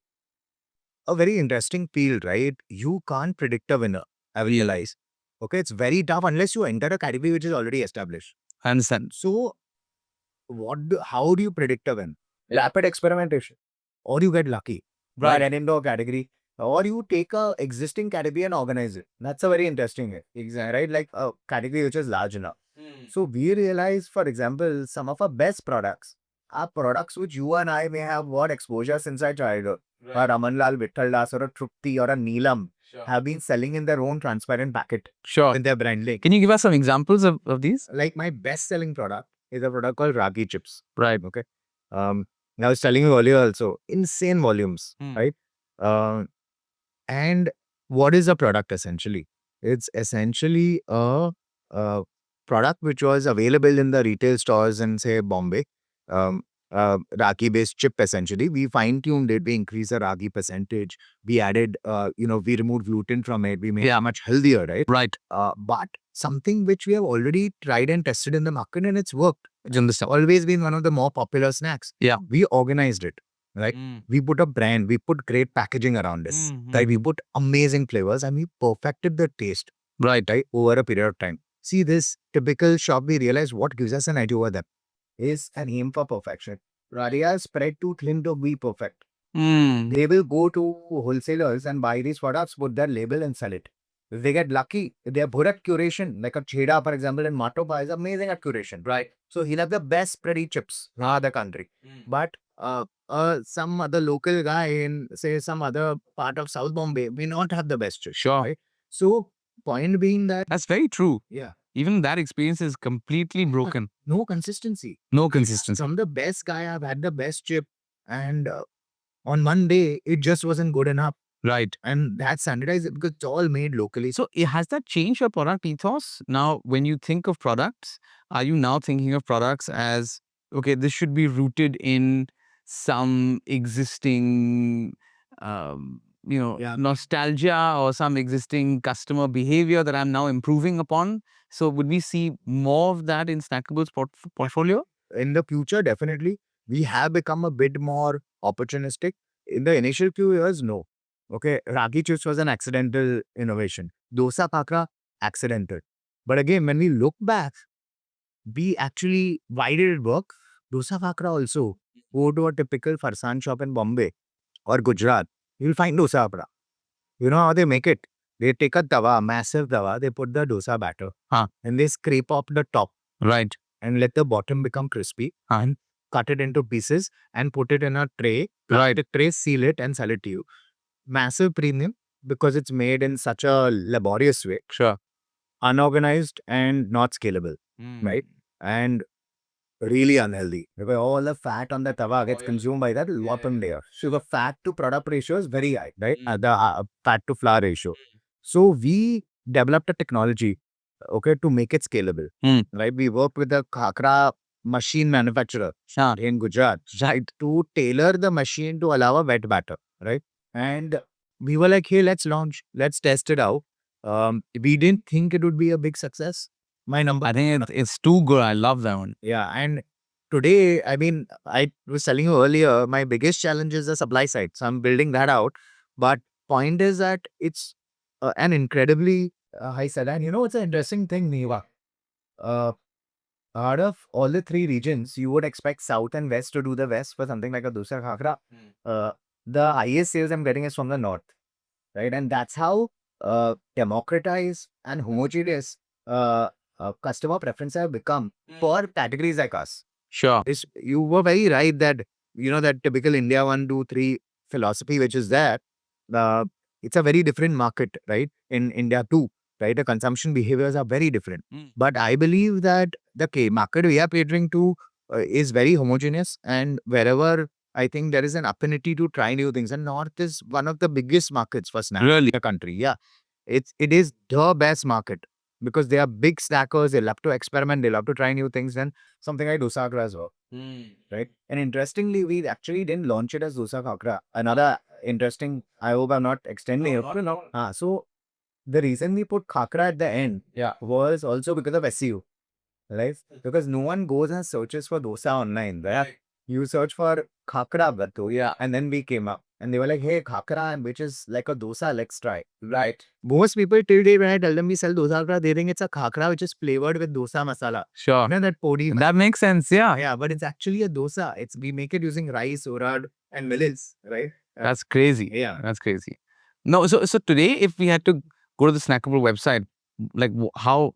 a very interesting field, right? You can't predict a winner, I realize. Okay, it's very tough unless you enter a category which is already established. I understand. So, how do you predict a win? Rapid experimentation. Or you get lucky. Right. Get into a category. Or you take a existing category and organize it. That's a very interesting way. Exactly. Right? Like a category which is large enough. So we realize, for example, some of our best products are products which you and I may have got exposure since our childhood. Right. A Ramanlal Vittal Das or a Trupti or a Neelam have been selling in their own transparent packet. Sure. With their brand link. Can you give us some examples of these? Like my best selling product is a product called ragi chips. Right. Okay. I was telling you earlier also, insane volumes, right? Um, and what is a product essentially? It's essentially a product which was available in the retail stores in, say, Bombay. Um, ragi based chip essentially. We fine tuned it. We increased the ragi percentage. We added, we removed gluten from it. We made it much healthier, right? Right. But something which we have already tried and tested in the market and it's worked. It's always been one of the more popular snacks. Yeah. We organized it, right? We put a brand, we put great packaging around this, right? We put amazing flavors and we perfected the taste, Right. over a period of time. See, this typical shop, we realize what gives us an edge over them is an aim for perfection. Radia is spread too thin to be perfect. They will go to wholesalers and buy these products, put their label and sell it. If they get lucky, they are good at curation. Like a Cheda, for example, in Matopa is amazing at curation. Right. So he'll have the best spready chips in the country. But some other local guy in, say, some other part of South Bombay may not have the best chips. Sure. Right? So point being that, That's very true. yeah, Even that experience is completely broken. no consistency. No consistency. From the best guy, I've had the best chip, and on one day it just wasn't good enough. Right. And that's standardized because it's all made locally. So has that changed your product ethos? Now, when you think of products, are you now thinking of products as, okay, this should be rooted in some existing, Yeah. nostalgia or some existing customer behavior that I'm now improving upon? So would we see more of that in Snackable's portfolio? In the future, definitely, we have become a bit more opportunistic. In the initial few years, no. Okay, Ragi chips was an accidental innovation. Dosa kakra, accidental. But again, when we look back, we actually, why did it work? Dosa kakra also. Go to a typical farsan shop in Bombay or Gujarat, you'll find dosa kakra. You know how they make it? They take a tawa, massive tawa, they put the dosa batter, and they scrape off the top. Right. And let the bottom become crispy and cut it into pieces and put it in a tray. Right. The tray, seal it and sell it to you. Massive premium because it's made in such a laborious way. Sure. Unorganized and not scalable, right? And really unhealthy because all the fat on the tawa gets consumed by that bottom layer. So the fat to product ratio is very high, right? The fat to flour ratio. So we developed a technology, okay, to make it scalable, right? We work with a khakra machine manufacturer in Gujarat, right, to tailor the machine to allow a wet batter, right? And we were like, hey, let's launch, let's test it out. We didn't think it would be a big success. My number, I think it's too good. I love that one. yeah, and today, I mean, I was telling you earlier, my biggest challenge is the supply side. So I'm building that out. But point is that it's an incredibly high sell. And you know, it's an interesting thing, Neva. Out of all the three regions, you would expect South and West to do the West for something like a dosa khakra. The highest sales I'm getting is from the North, right? And that's how democratized and homogeneous customer preferences have become for categories like us. Sure. You were very right that, that typical India 1, 2, 3 philosophy, which is there. It's a very different market, right? In India too, right? The consumption behaviors are very different. But I believe that the market we are catering to is very homogeneous, and wherever I think there is an affinity to try new things, and North is one of the biggest markets for snacks in the country. Yeah, it is the best market because they are big snackers. They love to experiment. They love to try new things. And something like dosa khakra as well, right? And interestingly, we actually didn't launch it as dosa khakra. Another interesting. I hope I'm not extending it. So the reason we put khakra at the end, was also because of SEO, right? Because no one goes and searches for dosa online, right? You search for khakra gattu, and then we came up. And they were like, hey, khakra, which is like a dosa, let's try. Right. Most people till today, when I tell them we sell dosa khakra, they think it's a khakra which is flavored with dosa masala. Sure. You know that podi. That makes sense. Yeah. Yeah, but it's actually a dosa. We make it using rice, urad, and millets, right? That's crazy. Yeah. That's crazy. No, so today, if we had to go to the Snackable website, like how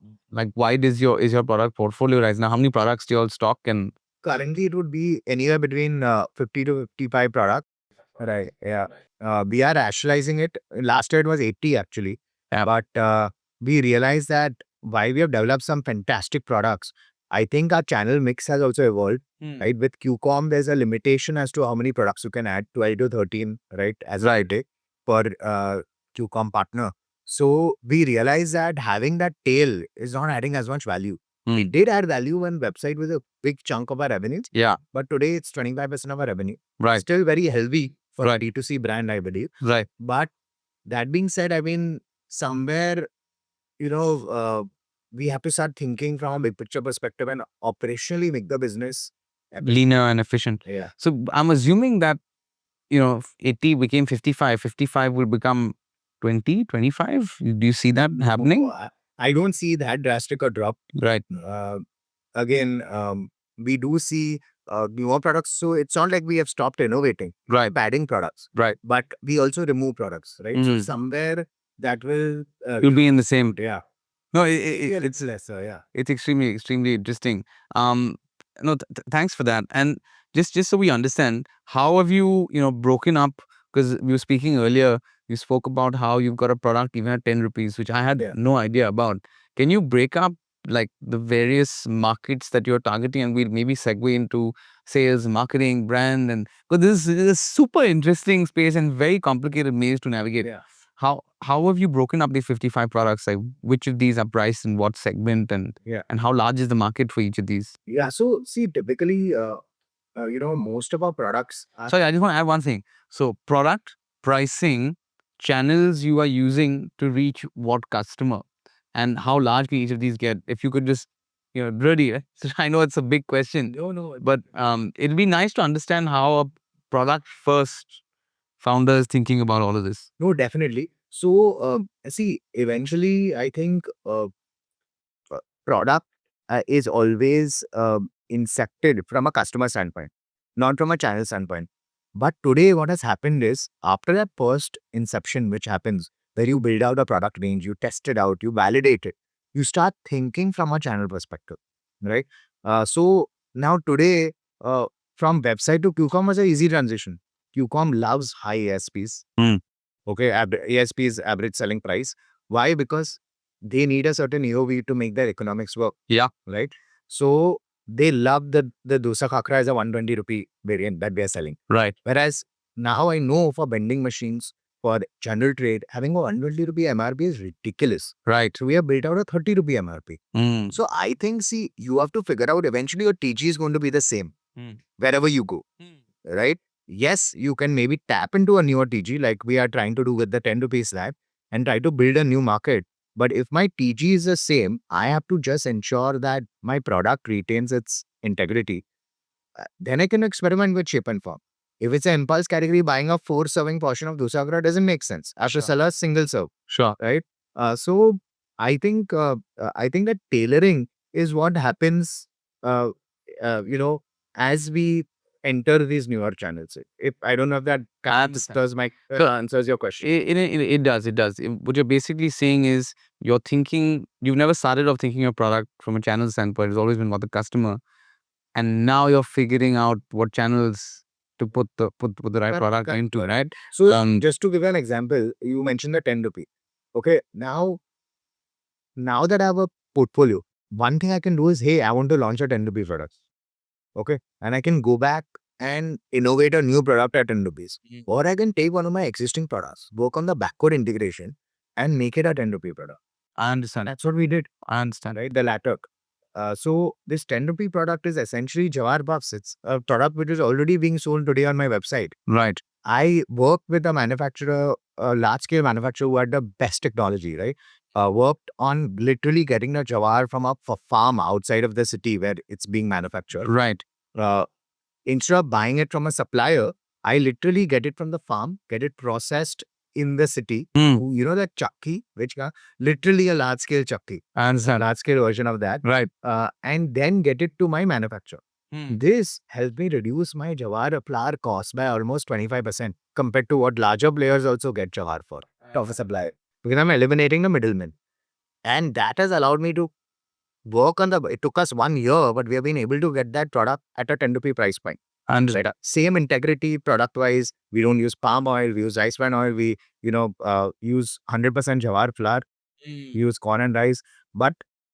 wide is your product portfolio right now? How many products do you all stock? And currently it would be anywhere between 50 to 55 products. Right. Yeah. We are rationalizing it. Last year it was 80 actually. Yeah. But we realized that while we have developed some fantastic products, I think our channel mix has also evolved, right? With QCOM, there's a limitation as to how many products you can add, 12 to 13, right? As of today per QCOM partner. So we realized that having that tail is not adding as much value. We did add value when website was a big chunk of our revenue, Yeah. but today it's 25% of our revenue. Right. Still very healthy for Right. a D2C brand, I believe. Right. But that being said, I mean, somewhere, we have to start thinking from a big picture perspective and operationally make the business Leaner and efficient. Yeah. So I'm assuming that, 80 became 55, 55 will become 20, 25. Do you see that happening? I don't see that drastic a drop. Right. Again, we do see newer products. So it's not like we have stopped innovating. Right. Adding products. Right. But we also remove products, right? So somewhere that will... You'll be in the same. Yeah. No, It's lesser, yeah. it's extremely, extremely interesting. No, thanks for that. And just so we understand, how have you, broken up? Because we were speaking earlier, you spoke about how you've got a product even at 10 rupees, which I had no idea about. Can you break up like the various markets that you're targeting, and we'll maybe segue into sales, marketing, brand, and because this is a super interesting space and very complicated maze to navigate. Yeah. How have you broken up these 55 products? Like which of these are priced in what segment, and how large is the market for each of these? Yeah. So see, typically, most of our products are... Sorry, I just want to add one thing. So product, pricing, channels you are using to reach what customer, and how large can each of these get? If you could just, really, I know it's a big question. No. But it'd be nice to understand how a product first founder is thinking about all of this. No, definitely. So, see, eventually, I think product is always incepted from a customer standpoint, not from a channel standpoint. But today, what has happened is, after that first inception, which happens, where you build out a product range, you test it out, you validate it, you start thinking from a channel perspective, right? So now today, from website to QCOM was an easy transition. QCOM loves high ASPs. Okay, ASP is average selling price. Why? Because they need a certain AOV to make their economics work. Yeah. Right. So they love the dosa khakra as a 120 rupee variant that we are selling. Right. Whereas now I know for vending machines, for general trade, having a 120 rupee MRP is ridiculous. Right. So we have built out a 30 rupee MRP. So I think, see, you have to figure out eventually your TG is going to be the same wherever you go. Right. Yes, you can maybe tap into a newer TG like we are trying to do with the 10 rupees slab and try to build a new market. But if my TG is the same, I have to just ensure that my product retains its integrity. Then I can experiment with shape and form. If it's an impulse category, buying a 4-serving portion of dosa gra doesn't make sense. I have to sell a single serve. Sure. Right? So I think that tailoring is what happens, as we enter these newer channels. If I don't know if that answers your question. It does. It does. What you're basically saying is you're thinking, you've never started off thinking your product from a channel standpoint. It's always been about the customer. And now you're figuring out what channels to put the right product into, right? So just to give an example, you mentioned the 10 rupee. Okay. Now that I have a portfolio, one thing I can do is, hey, I want to launch a 10 rupee product. Okay. And I can go back and innovate a new product at 10 rupees. Or I can take one of my existing products, work on the backward integration and make it a 10 rupee product. I understand. That's what we did. I understand. Right? The latter. So this 10 rupee product is essentially Jawar Puffs. It's a product which is already being sold today on my website. Right. I worked with a manufacturer, a large-scale manufacturer who had the best technology, right? Worked on literally getting the Jawar from a farm outside of the city where it's being manufactured. Right. Instead of buying it from a supplier, I literally get it from the farm, get it processed in the city. You know that chakki, literally a large-scale chakki. I understand. Large-scale version of that. Right. And then get it to my manufacturer. This helped me reduce my Jawar flour cost by almost 25% compared to what larger players also get Jawar for of a supplier. Because I'm eliminating the middleman. And that has allowed me to work on it took us 1 year, but we have been able to get that product at a 10 rupee price point. Understand. Right? Same integrity product wise. We don't use palm oil, we use rice bran oil, we use 100% Jawar flour, we use corn and rice, but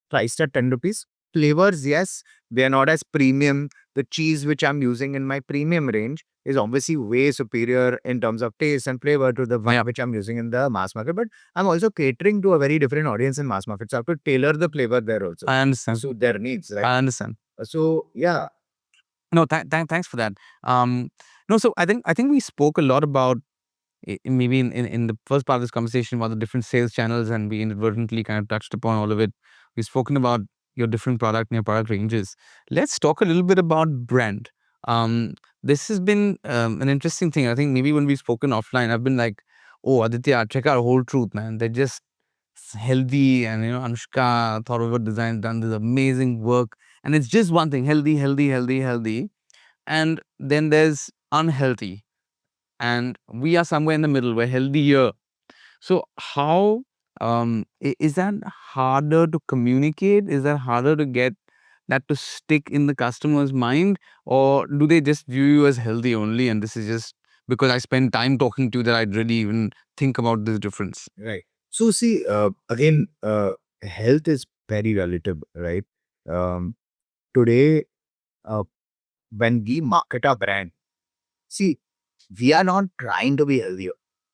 priced at 10 rupees. flavors, yes, they are not as premium. The cheese which I'm using in my premium range is obviously way superior in terms of taste and flavor to the one which I'm using in the mass market. But I'm also catering to a very different audience in mass market. So I have to tailor the flavor there also. I understand. Suit their needs, right? I understand. So yeah. No, thanks for that. No, so I think we spoke a lot about maybe in the first part of this conversation about the different sales channels, and we inadvertently kind of touched upon all of it. We've spoken about your different product and your product ranges. Let's talk a little bit about brand. This has been an interesting thing. I think maybe when we've spoken offline, I've been like, "Oh, Aditya, check out Whole Truth, man. They're just healthy, and Anushka thought over design, done this amazing work, and it's just one thing: healthy, healthy, healthy, healthy, and then there's unhealthy." And we are somewhere in the middle. We're healthier. So how is that harder to communicate? Is that harder to get that to stick in the customer's mind, or do they just view you as healthy only, and this is just because I spend time talking to you that I'd really even think about this difference? Right. So see, again, health is very relative, right? Um, Today, uh, when we market our brand, see, we are not trying to be healthier.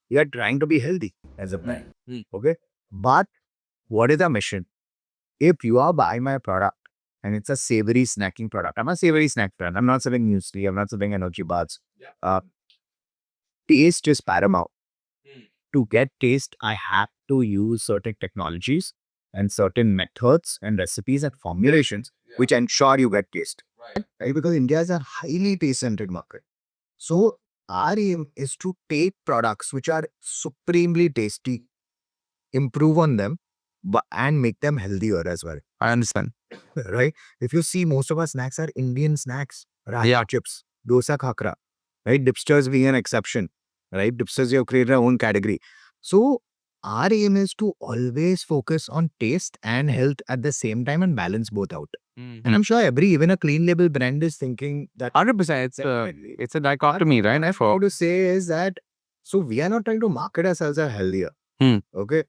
We are trying to be healthy as a brand. Okay. But what is our mission? If you are buying my product and it's a savory snacking product, I'm a savory snack brand. I'm not selling muesli. I'm not selling energy bars. Uh, Taste is paramount. To get taste, I have to use certain technologies and certain methods and recipes and formulations which ensure you get taste. Right? Because India is a highly taste-centered market. So our aim is to take products which are supremely tasty, improve on them, and make them healthier as well. I understand. Right? If you see, most of our snacks are Indian snacks. Raja Yeah. chips, dosa khakra, right? Dipsters being an exception, right? Dipsters, you have created their own category. So our aim is to always focus on taste and health at the same time and balance both out. And I'm sure even a clean label brand is thinking that 100%. It's a dichotomy, right? what I'm trying to say is that, so we are not trying to market ourselves as healthier. Okay.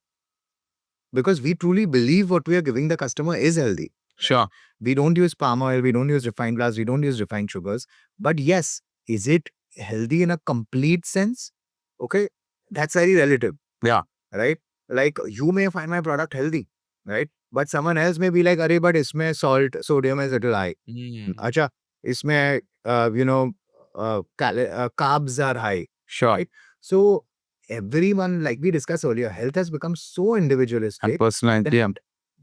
Because we truly believe what we are giving the customer is healthy. Sure. We don't use palm oil, we don't use refined flours, we don't use refined sugars. But yes, is it healthy in a complete sense? Okay. That's very relative. Yeah. Right? Like you may find my product healthy, right? But someone else may be like, "Arey, but isme salt, sodium is little high. Acha, isme, carbs are high." Sure. Right? So everyone, like we discussed earlier, health has become so And individualistic. personalized. Yeah.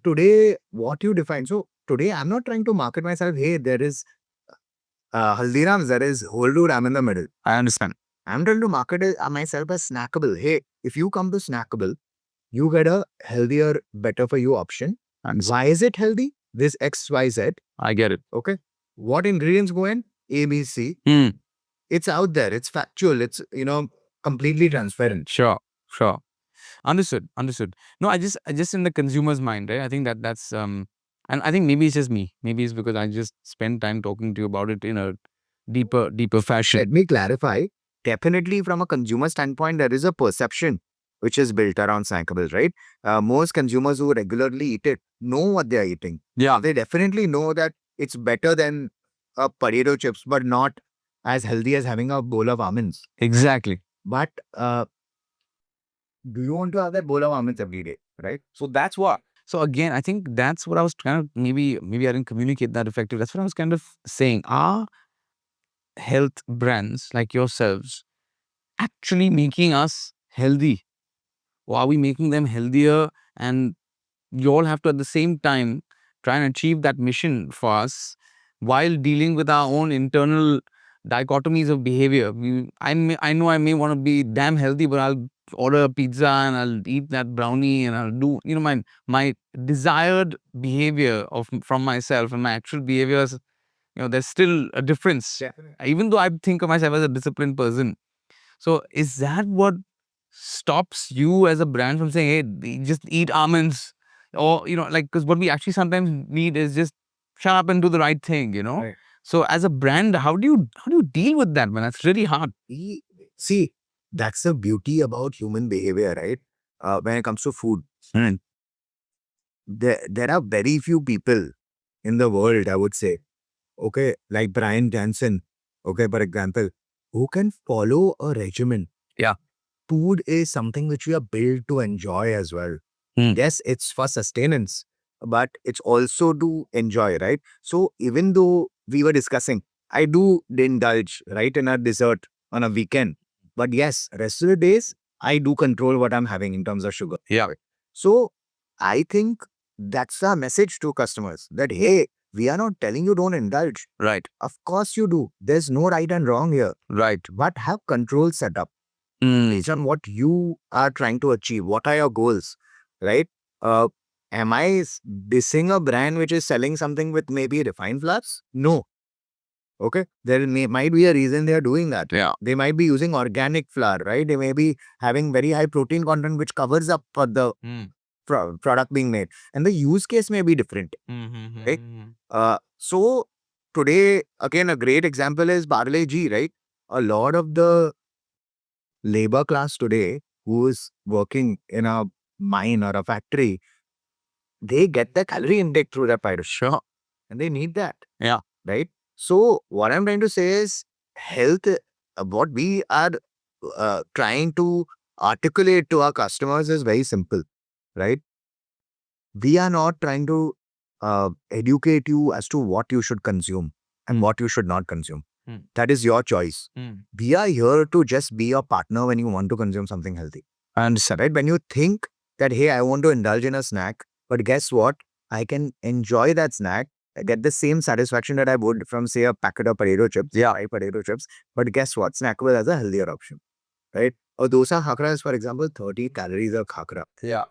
Today, what you define. So today, I'm not trying to market myself. Hey, there is Haldiram's, there is Whole Dude, I'm in the middle. I understand. I'm trying to market myself as Snackable. Hey, if you come to Snackable, you get a healthier, better for you option. And Why is it healthy? This X, Y, Z. I get it. Okay. What ingredients go in? A, B, C. It's out there. It's factual. It's, completely transparent. Sure. Sure. Understood. Understood. No, I just in the consumer's mind, right? I think that's and I think maybe it's just me. Maybe it's because I just spend time talking to you about it in a deeper fashion. Let me clarify. Definitely, from a consumer standpoint, there is a perception which is built around snackables, right? Most consumers who regularly eat it know what they are eating. Yeah. They definitely know that it's better than a potato chips, but not as healthy as having a bowl of almonds. Exactly. But do you want to have that bowl of almonds every day, right? So that's what. So again, I think that's what I was kind of maybe I didn't communicate that effective. That's what I was kind of saying. Are health brands like yourselves actually making us healthy? Or are we making them healthier? And you all have to at the same time try and achieve that mission for us while dealing with our own internal dichotomies of behavior. I know I may want to be damn healthy, but I'll order a pizza and I'll eat that brownie and I'll do my desired behavior from myself and my actual behaviors. There's still a difference. Definitely. Even though I think of myself as a disciplined person. So is that what stops you as a brand from saying, hey, just eat almonds? Or, because what we actually sometimes need is just shut up and do the right thing, Right. So as a brand, how do you deal with that, man? That's really hard. See, that's the beauty about human behavior, right? When it comes to food, there are very few people in the world, I would say. Okay, like Brian Johnson, okay, for example, who can follow a regimen. Yeah. Food is something which we are built to enjoy as well. Yes, it's for sustenance, but it's also to enjoy, right? So even though we were discussing, I do indulge, right, in a dessert on a weekend. But yes, rest of the days, I do control what I'm having in terms of sugar. Yeah. So I think that's our message to customers that, hey, we are not telling you don't indulge. Right. Of course you do. There's no right and wrong here. Right. But have control set up based on what you are trying to achieve. What are your goals, right? Uh, am I dissing a brand which is selling something with maybe refined flours? No. Okay. Might be a reason they are doing that. Yeah. They might be using organic flour, right? They may be having very high protein content which covers up for the product being made. And the use case may be different. Right? So today, again, a great example is Barley G, right? A lot of the labor class today who is working in a mine or a factory, they get the calorie intake through their pyro. Sure. And they need that. Yeah. Right? So what I'm trying to say is health, what we are trying to articulate to our customers is very simple, right? We are not trying to educate you as to what you should consume and what you should not consume. That is your choice. We are here to just be your partner when you want to consume something healthy. I understand. Right? When you think that, hey, I want to indulge in a snack, but guess what? I can enjoy that snack, get the same satisfaction that I would from, say, a packet of potato chips, Yeah. 5 potato chips. But guess what? Snackable has a healthier option, right? A dosa khakra is, for example, 30 calories of khakra. Yeah.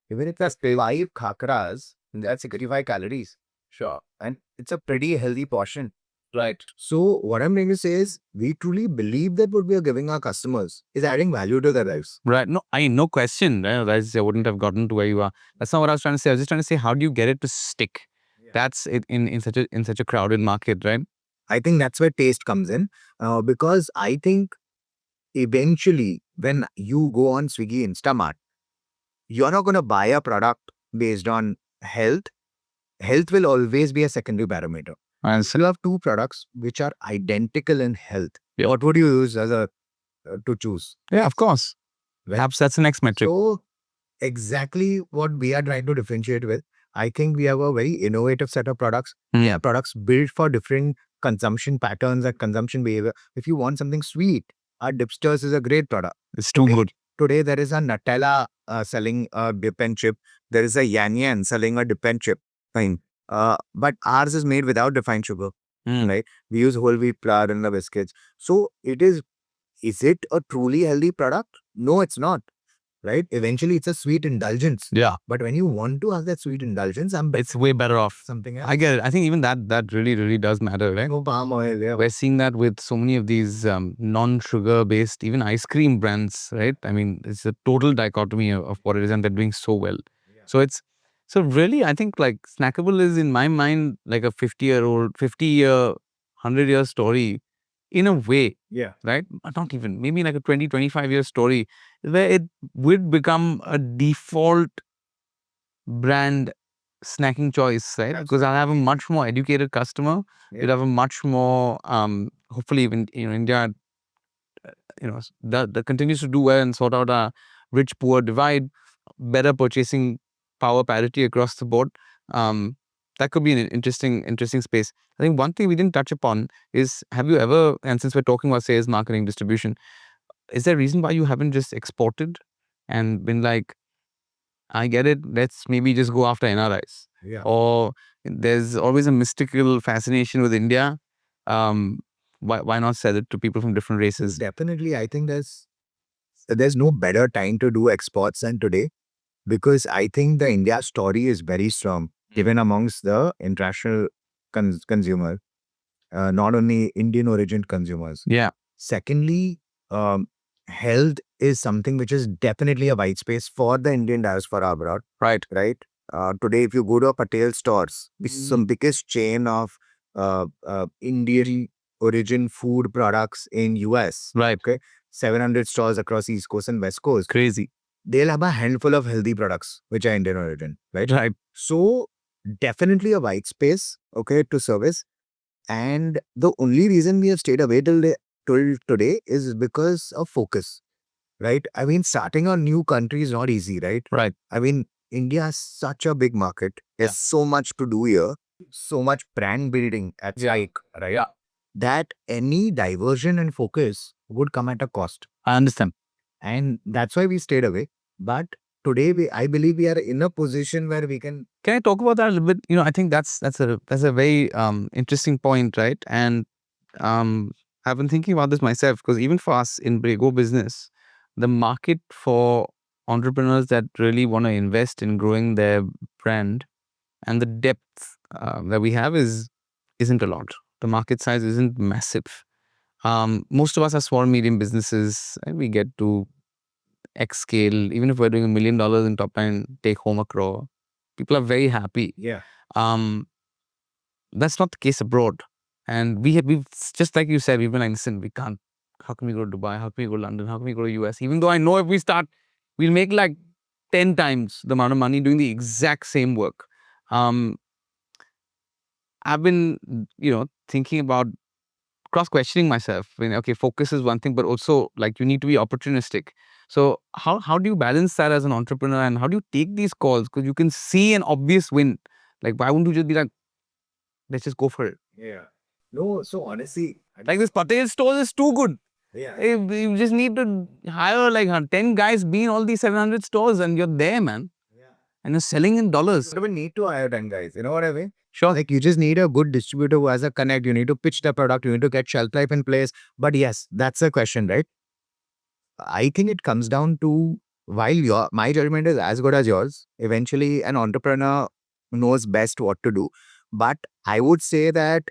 Even if that's 5 khakras, that's 65 calories. Sure. And it's a pretty healthy portion. Right. So what I'm trying to say is we truly believe that what we are giving our customers is adding value to their lives. Right. No, no question. Otherwise, I wouldn't have gotten to where you are. That's not what I was trying to say. I was just trying to say, how do you get it to stick? Yeah. That's it in such a crowded market, right? I think that's where taste comes in, because I think eventually when you go on Swiggy Instamart, you're not going to buy a product based on health. Health will always be a secondary parameter. And So you have two products which are identical in health. Yeah. What would you use as a to choose? yeah, of course. Right? Perhaps that's the next metric. So exactly what we are trying to differentiate with. I think we have a very innovative set of products. Yeah. Products built for different consumption patterns and consumption behavior. If you want something sweet, our Dipsters is a great product. It's too good. Today, there is a Nutella selling a dip and chip. There is a Yan Yan selling a dip and chip. Fine. But ours is made without refined sugar. Right? We use whole wheat flour in the biscuits. So is it a truly healthy product? No, it's not. Right? Eventually, it's a sweet indulgence. Yeah. But when you want to have that sweet indulgence, It's way better off. something else. I get it. I think even that really does matter, right? No palm oil. Yeah. We're seeing that with so many of these non-sugar based, even ice cream brands, right? I mean, it's a total dichotomy of what it is, and they're doing so well. Yeah. So really, I think like Snackable is in my mind like a 50-year, 100-year story in a way, Yeah. right? Not even, maybe like a 25-year story where it would become a default brand snacking choice, right? Because I'll have a much more educated customer. Yeah. You'll have a much more, hopefully even India, that continues to do well and sort out a rich-poor divide, better purchasing power parity across the board. That could be an interesting space. I think one thing we didn't touch upon is, have you ever, and since we're talking about sales, marketing, distribution, is there a reason why you haven't just exported and been like, I get it, let's maybe just go after NRIs? Yeah. Or there's always a mystical fascination with India. Why not sell it to people from different races? Definitely, I think there's no better time to do exports than today, because I think the India story is very strong, even amongst the international consumer, not only Indian origin consumers. Yeah. Secondly, health is something which is definitely a white space for the Indian diaspora abroad. Right. Right. Today, if you go to a Patel stores, this is some biggest chain of Indian origin food products in US. Right. Okay. 700 stores across East Coast and West Coast. Crazy. They'll have a handful of healthy products which are Indian origin. Right. Right. So definitely a white space, okay, to service. And the only reason we have stayed away till today is because of focus, right? I mean, starting a new country is not easy, right? Right. I mean, India is such a big market. There's so much to do here, so much brand building at stake, right? Yeah. That any diversion and focus would come at a cost. I understand. And that's why we stayed away. But today, I believe we are in a position where we can. Can I talk about that a little bit? I think that's a very interesting point, right? And I've been thinking about this myself because even for us in Brego business, the market for entrepreneurs that really want to invest in growing their brand and the depth that we have isn't a lot. The market size isn't massive. Most of us are small, medium businesses, and we get to X scale. Even if we're doing $1 million in top line, take home a crore. People are very happy. Yeah. That's not the case abroad. And we've just like you said, we've been like, listen, we can't. How can we go to Dubai? How can we go to London? How can we go to US? Even though I know if we start, we'll make like 10 times the amount of money doing the exact same work. I've been, thinking about cross-questioning myself. Okay, focus is one thing, but also like you need to be opportunistic. So how do you balance that as an entrepreneur, and how do you take these calls? Because you can see an obvious win. Like, why wouldn't you just be like, let's just go for it? Yeah. No, so honestly, Like this Patel stores is too good. yeah. You just need to hire like 10 guys, be in all these 700 stores, and you're there, man. Yeah. And you're selling in dollars. You don't even need to hire 10 guys. You know what I mean? Sure. Like, you just need a good distributor who has a connect. You need to pitch the product. You need to get shelf life in place. But yes, that's the question, right? I think it comes down to, while my judgment is as good as yours, eventually an entrepreneur knows best what to do. But I would say that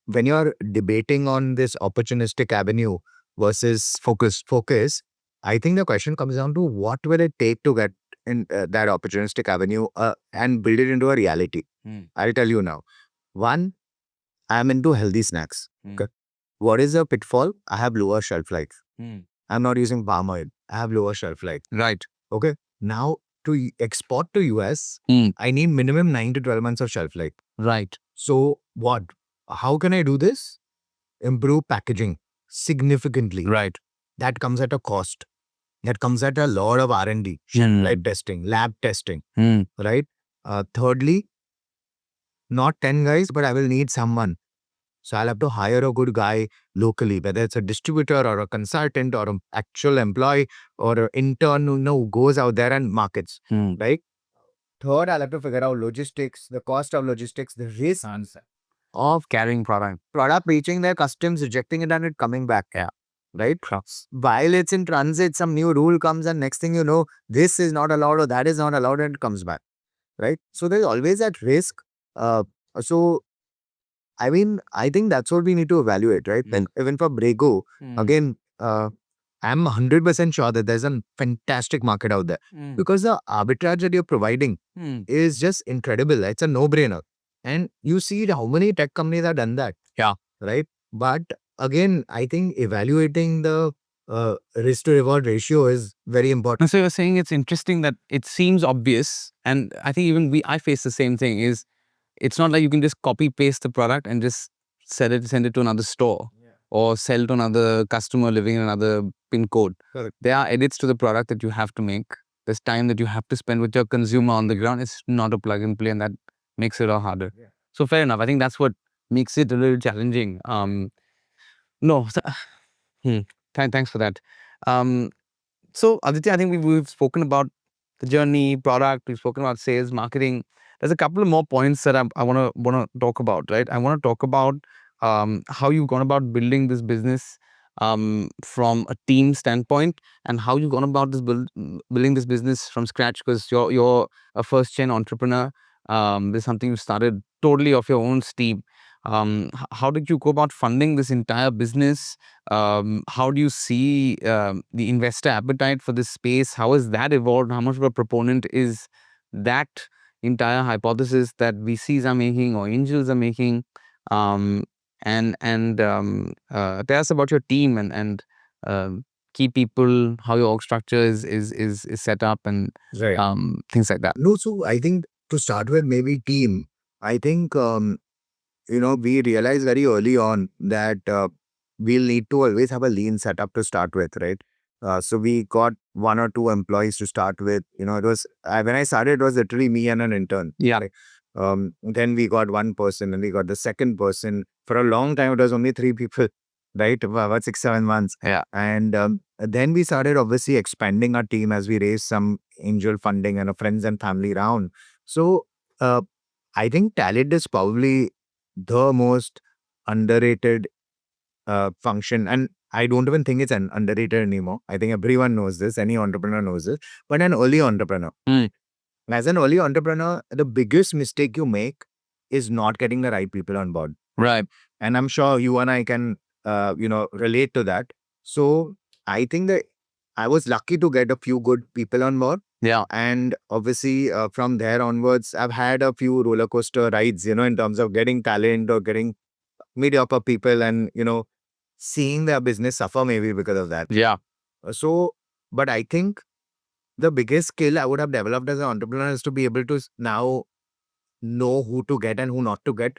when you're debating on this opportunistic avenue versus focus, I think the question comes down to what will it take to get in that opportunistic avenue and build it into a reality. I'll tell you now. One, I'm into healthy snacks. Okay. What is the pitfall? I have lower shelf life. I'm not using palm oil. I have lower shelf life. Right. Okay. Now, to export to US, I need minimum 9 to 12 months of shelf life. Right. So what? How can I do this? Improve packaging significantly. Right. That comes at a cost. That comes at a lot of R&D, light testing, lab testing, right? Thirdly, not 10 guys, but I will need someone. So I'll have to hire a good guy locally, whether it's a distributor or a consultant or an actual employee or an intern who goes out there and markets, right? Third, I'll have to figure out logistics, the cost of logistics, the risk Of carrying product. product reaching their customs, rejecting it and it coming back. Yeah. Right? While it's in transit, some new rule comes and next thing you know, this is not allowed or that is not allowed and it comes back. Right? So there's always that risk. So I mean, I think that's what we need to evaluate, right? Even for Brego, again, I'm 100% sure that there's a fantastic market out there because the arbitrage that you're providing is just incredible. It's a no-brainer. And you see how many tech companies have done that. Yeah. Right? But again, I think evaluating the risk to reward ratio is very important. So you're saying it's interesting that it seems obvious, and I think even I face the same thing. Is it's not like you can just copy paste the product and just send it to another store or sell to another customer living in another pin code. Correct. There are edits to the product that you have to make. There's time that you have to spend with your consumer on the ground. It's not a plug and play, and that makes it all harder. Yeah. So fair enough. I think that's what makes it a little challenging. No. Thanks for that. So Aditya, I think we've spoken about the journey, product. We've spoken about sales, marketing. There's a couple of more points that I want to talk about. Right, I want to talk about how you've gone about building this business from a team standpoint, and how you've gone about building this business from scratch. Because you're a first gen entrepreneur. This is something you started totally off your own steam. How did you go about funding this entire business? How do you see the investor appetite for this space? How has that evolved? How much of a proponent is that entire hypothesis that VCs are making or angels are making? Tell us about your team and key people, how your org structure is set up, and things like that. No, so I think to start with, maybe team. I think, we realized very early on that we'll need to always have a lean setup to start with, right? So we got 1 or 2 employees to start with. It was when I started, it was literally me and an intern. Yeah. Right? Then we got one person, and we got the second person. For a long time, it was only 3 people, right? For about 6, 7 months. Yeah. And then we started obviously expanding our team as we raised some angel funding and a friends and family round. So uh, I think talent is probably the most underrated function. And I don't even think it's an underrated anymore. I think everyone knows this. Any entrepreneur knows this. But an early entrepreneur, as an early entrepreneur, the biggest mistake you make is not getting the right people on board. Right. And I'm sure you and I can, relate to that. So I think that I was lucky to get a few good people on board. Yeah. And obviously, from there onwards, I've had a few roller coaster rides, in terms of getting talent or getting mediocre people and, seeing their business suffer maybe because of that. Yeah. So, but I think the biggest skill I would have developed as an entrepreneur is to be able to now know who to get and who not to get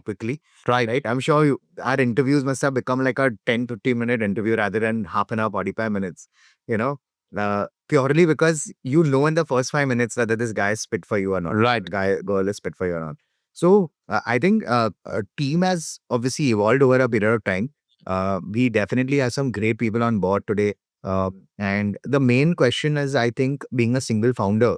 quickly. Right. I'm sure our interviews must have become like a 10-15 minute interview rather than half an hour, 45 minutes, purely because in the first 5 minutes whether this guy is fit for you or not. Right. Girl is fit for you or not. So I think a team has obviously evolved over a period of time. We definitely have some great people on board today. And the main question is, I think, being a single founder,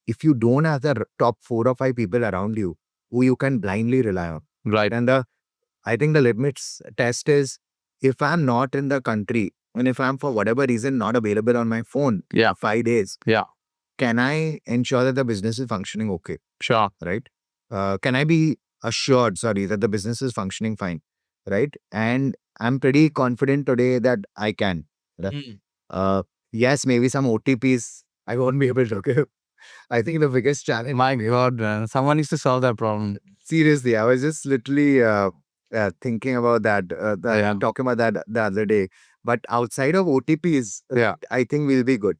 if you don't have the top 4 or 5 people around you who you can blindly rely on. Right. And I think the litmus test is, if I'm not in the country and if I'm for whatever reason not available on my phone Yeah. 5 days, Yeah. can I ensure that the business is functioning okay? Sure. Right? Can I be assured, that the business is functioning fine? Right? And I'm pretty confident today that I can. Right? Yes, maybe some OTPs I won't be able to give. I think the biggest challenge. My God, man. Someone needs to solve that problem. Seriously, I was just literally thinking about that, Yeah. talking about that the other day. But outside of OTPs, Yeah. I think we'll be good.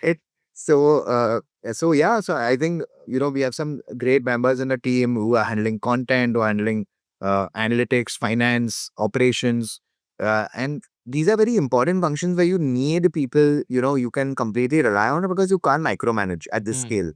It, so I think we have some great members in the team who are handling content, who are handling analytics, finance, operations, and these are very important functions where you need people you can completely rely on, because you can't micromanage at this scale.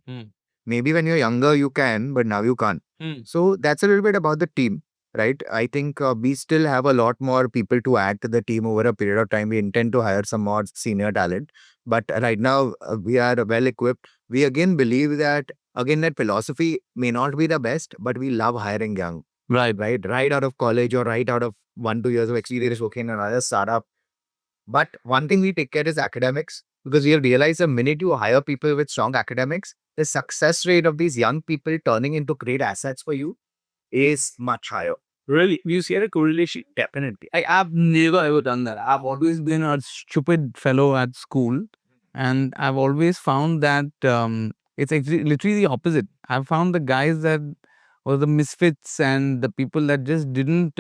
Maybe when you're younger you can, but now you can't. So that's a little bit about the team, right? I think we still have a lot more people to add to the team over a period of time. We intend to hire some more senior talent, but right now we are well equipped. We again believe that that philosophy may not be the best, but we love hiring young. Right. Right out of college or right out of 1-2 years of experience working in another startup. But one thing we take care is academics, because we have realized the minute you hire people with strong academics, the success rate of these young people turning into great assets for you is much higher. Really? You see a correlation? Definitely. I've never ever done that. I've always been a stupid fellow at school. And I've always found that it's actually literally the opposite. I've found the guys that were the misfits and the people that just didn't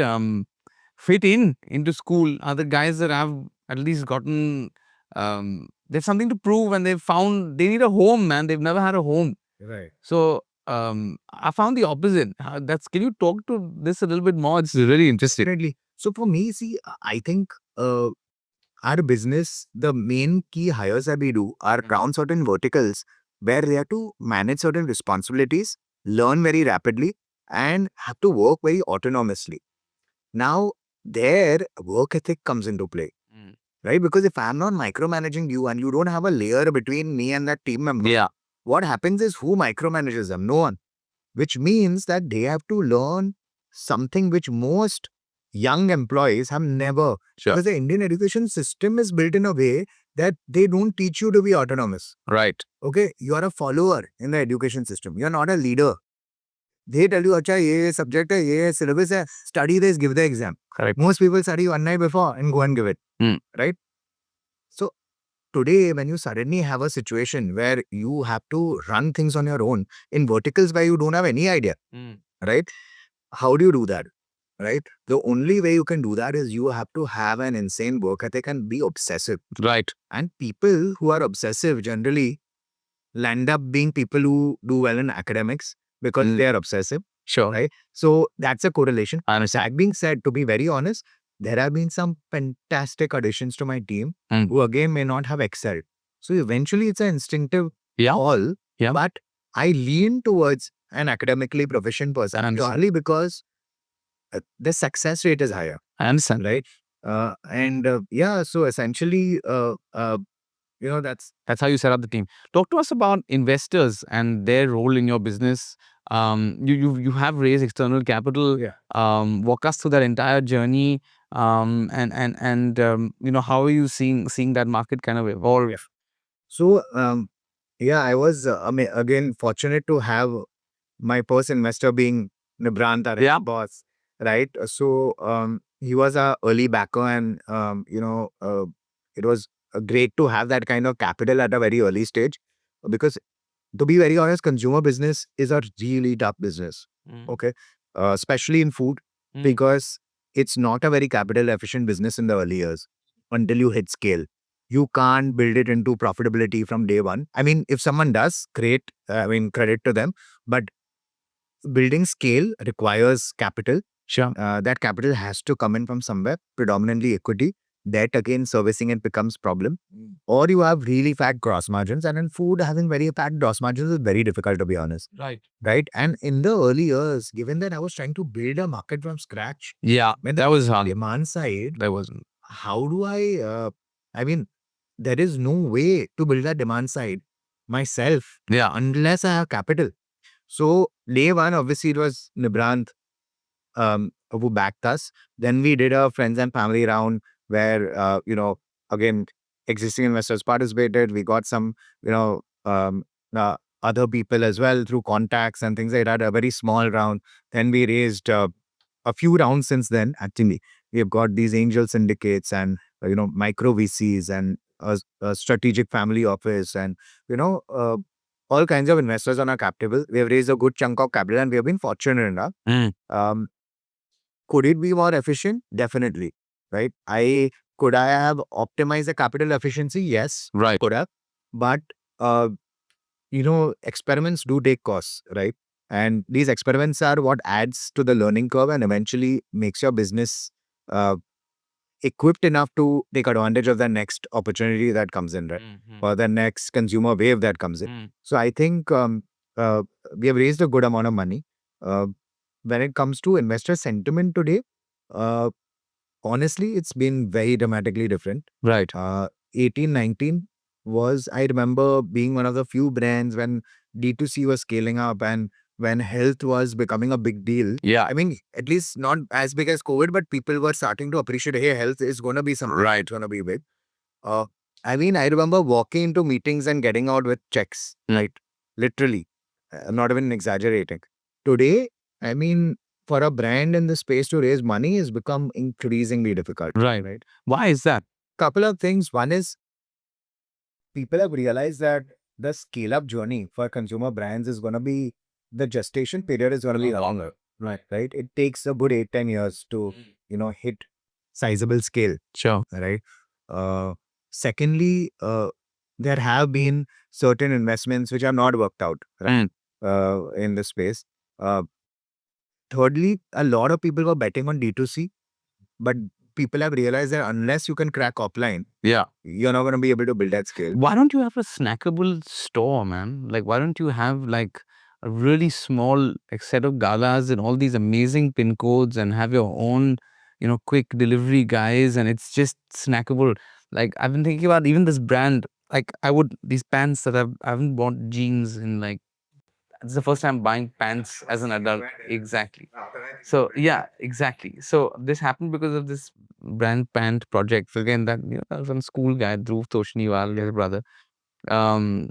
fit into school are the guys that have at least gotten there's something to prove, and they've found they need a home, man. They've never had a home. Right. So I found the opposite. Can you talk to this a little bit more? It's really interesting. Definitely. So for me, see, I think our business, the main key hires that we do are around certain verticals where they have to manage certain responsibilities, learn very rapidly, and have to work very autonomously. Now, their work ethic comes into play, right? Because if I'm not micromanaging you and you don't have a layer between me and that team member, Yeah. what happens is, who micromanages them? No one. Which means that they have to learn something which most young employees have never. Sure. Because the Indian education system is built in a way that they don't teach you to be autonomous. Right. Okay, you are a follower in the education system. You're not a leader. They tell you, acha, ye subject hai, ye syllabus hai, study this, give the exam. Correct. Most people study one night before and go and give it. Right? So today, when you suddenly have a situation where you have to run things on your own in verticals where you don't have any idea, right? How do you do that? Right? The only way you can do that is you have to have an insane work ethic and be obsessive. Right. And people who are obsessive generally land up being people who do well in academics because they are obsessive. Sure. Right. So that's a correlation. I understand. That being said, to be very honest, there have been some fantastic additions to my team Mm. who again may not have excelled. So eventually it's an instinctive Yeah. call, Yeah. but I lean towards an academically proficient person I understand. purely because the success rate is higher, I understand. right? Yeah, so essentially, that's how you set up the team. Talk to us about investors and their role in your business. You have raised external capital. Yeah. Walk us through that entire journey. How are you seeing that market kind of evolve? Yeah. So, yeah, I was again fortunate to have my first investor being Nibrant, our Yeah. boss, right? So, he was a early backer, and it was great to have that kind of capital at a very early stage, because to be very honest, consumer business is a really tough business. Mm. Okay, especially in food, Mm. because it's not a very capital efficient business in the early years until you hit scale. You can't build it into profitability from day one. I mean, if someone does, great. I mean, credit to them. But building scale requires capital. Sure. That capital has to come in from somewhere, predominantly equity. That again, servicing it becomes problem. Or you have really fat gross margins, and in food, having very fat gross margins is very difficult, to be honest. Right. Right. And in the early years, given that I was trying to build a market from scratch, Yeah. when That was hard. demand side, That wasn't. how do I mean, there is no way to build that demand side myself Yeah. unless I have capital. So day one, obviously, it was Nibrant who backed us. Then we did a friends and family round where, again, existing investors participated. We got some, other people as well through contacts and things like that, a very small round. Then we raised a few rounds since then, actually. We have got these angel syndicates and, micro VCs and a strategic family office and, all kinds of investors on our cap table. We have raised a good chunk of capital and we have been fortunate enough. Um, could it be more efficient? Definitely. Right. Could I have optimized the capital efficiency? Yes. Right. Could have. But uh, experiments do take costs, right? And these experiments are what adds to the learning curve and eventually makes your business uh, equipped enough to take advantage of the next opportunity that comes in, right? Or the next consumer wave that comes in. So I think uh, we have raised a good amount of money. Uh, when it comes to investor sentiment today, uh, honestly, it's been very dramatically different. Right. 18, 19 was, I remember being one of the few brands when D2C was scaling up and when health was becoming a big deal. Yeah. I mean, at least not as big as COVID, but people were starting to appreciate, hey, health is going to be something. Right. It's going to be big. Uh, I mean, I remember walking into meetings and getting out with checks, right? Literally. I'm not even exaggerating. Today, I mean, for a brand in the space to raise money has become increasingly difficult. Right. Why is that? Couple of things. One is people have realized that the scale up journey for consumer brands is going to be, the gestation period is going to be longer. Right. It takes a good 8-10 years to, hit sizable scale. Sure. Right. Secondly, there have been certain investments which have not worked out, right, in the space. Thirdly, a lot of people were betting on D2C, but people have realized that unless you can crack offline, Yeah. you're not going to be able to build that scale. Why don't you have a snackable store, man? Like, why don't you have like a really small set of galas in all these amazing pin codes and have your own, quick delivery guys, and it's just snackable. Like, I've been thinking about even this brand. Like, these pants that I haven't bought jeans in like, it's the first time buying pants as an adult. Exactly. So yeah, exactly. So this happened because of this brand pant project. So again, that some school guy, Dhruv Toshniwal, his brother, um,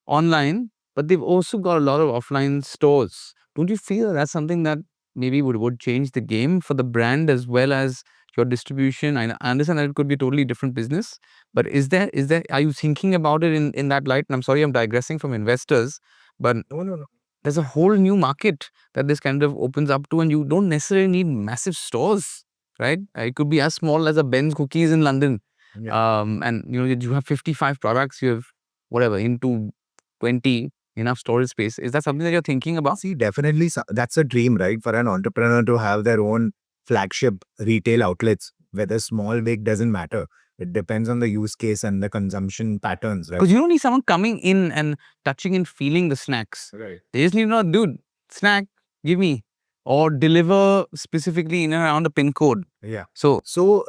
online, but they've also got a lot of offline stores. Don't you feel that's something that maybe would change the game for the brand as well as your distribution? I understand that it could be a totally different business, but are you thinking about it in that light? And I'm sorry, I'm digressing from investors, but No. there's a whole new market that this kind of opens up to, and you don't necessarily need massive stores, right? It could be as small as a Ben's Cookies in London. Yeah. And you have 55 products, you have whatever, into 20, enough storage space. Is that something that you're thinking about? See, definitely that's a dream, right? For an entrepreneur to have their own flagship retail outlets, whether small, big, doesn't matter. It depends on the use case and the consumption patterns, right? Because you don't need someone coming in and touching and feeling the snacks. Right. They just need to know, dude, snack, give me. Or deliver specifically in and around a pin code. Yeah. So,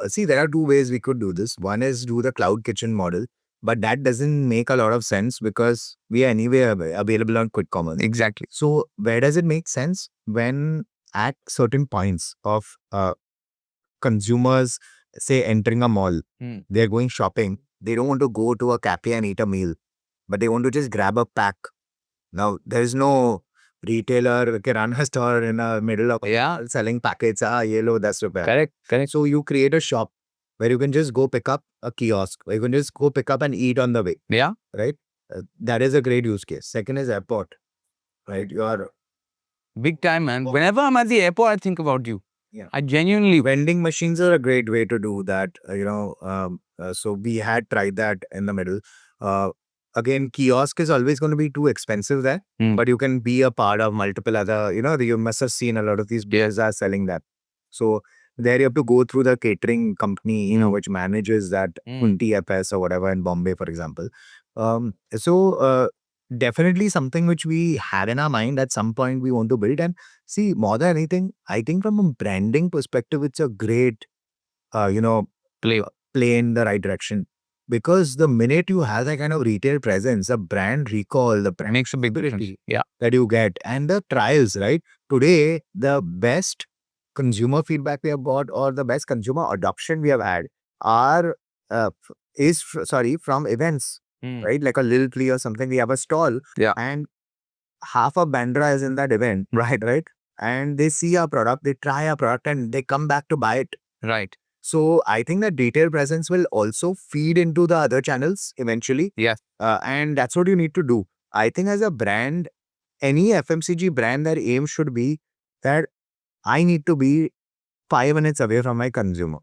See, there are two ways we could do this. One is do the cloud kitchen model, but that doesn't make a lot of sense because we are anyway available on quick commerce. exactly. So where does it make sense? When at certain points of consumers, say, entering a mall, they're going shopping, they don't want to go to a cafe and eat a meal, but they want to just grab a pack. Now, there's no retailer, kirana store in the middle of selling packets. Ye lo 10 rupees. Correct, correct. So you create a shop where you can just go pick up a kiosk, where you can just go pick up and eat on the way. Yeah. Right? That is a great use case. Second is airport. Right? You are Big time, man. Whenever I'm at the airport, I think about you. Yeah. I genuinely. Vending machines are a great way to do that. So we had tried that in the middle. Again, kiosk is always going to be too expensive there, but you can be a part of multiple other, you must have seen a lot of these beers are selling that. So there you have to go through the catering company, which manages that Kunti FS or whatever in Bombay, for example. Definitely something which we had in our mind at some point we want to build. And see, more than anything, I think from a branding perspective, it's a great, play in the right direction. Because the minute you have that kind of retail presence, the brand recall, the brand makes a big difference. Yeah. that you get, and the trials, right? Today, the best consumer feedback we have got or the best consumer adoption we have had are from events, right? Like a Lil Flea or something. We have a stall, and half of Bandra is in that event, right? And they see our product, they try our product, and they come back to buy it. Right. So I think that retail presence will also feed into the other channels eventually. Yes. And that's what you need to do. I think as a brand, any FMCG brand, their aim should be that I need to be 5 minutes away from my consumer,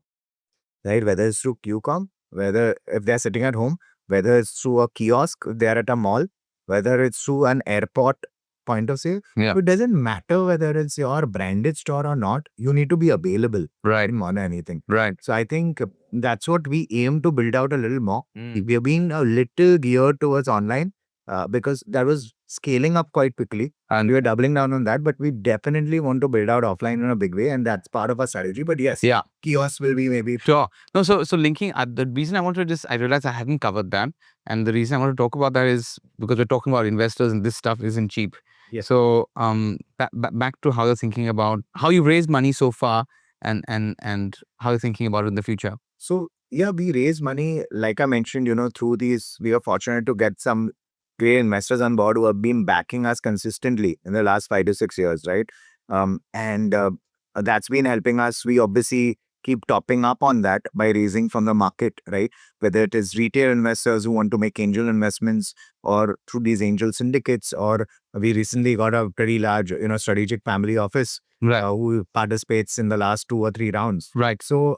right? Whether it's through QCOM, whether if they're sitting at home, whether it's through a kiosk, if they're at a mall, whether it's through an airport point of sale. Yeah. So it doesn't matter whether it's your branded store or not. You need to be available. Right. More than anything. Right. So I think that's what we aim to build out a little more. We have been a little geared towards online because that was scaling up quite quickly. And we were doubling down on that. But we definitely want to build out offline in a big way. And that's part of our strategy. But yes, kiosks will be maybe. Sure. No, so linking, the reason I wanted to I realized I hadn't covered that. And the reason I want to talk about that is because we're talking about investors and this stuff isn't cheap. Yes. So back to how you're thinking about how you've raised money so far and how you're thinking about it in the future. So yeah, we raise money, like I mentioned, through these, we are fortunate to get some great investors on board who have been backing us consistently in the last 5 to 6 years, right? That's been helping us. We obviously keep topping up on that by raising from the market, right? Whether it is retail investors who want to make angel investments or through these angel syndicates, or we recently got a pretty large, strategic family office who participates in the last 2 or 3 rounds. Right. So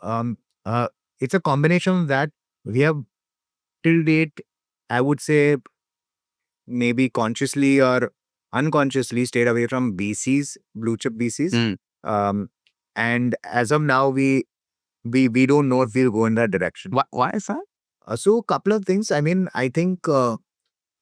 it's a combination of that. We have till date, I would say, maybe consciously or unconsciously stayed away from BCs, blue chip BCs. And as of now, we don't know if we'll go in that direction. Why is that? So a couple of things. I mean, I think a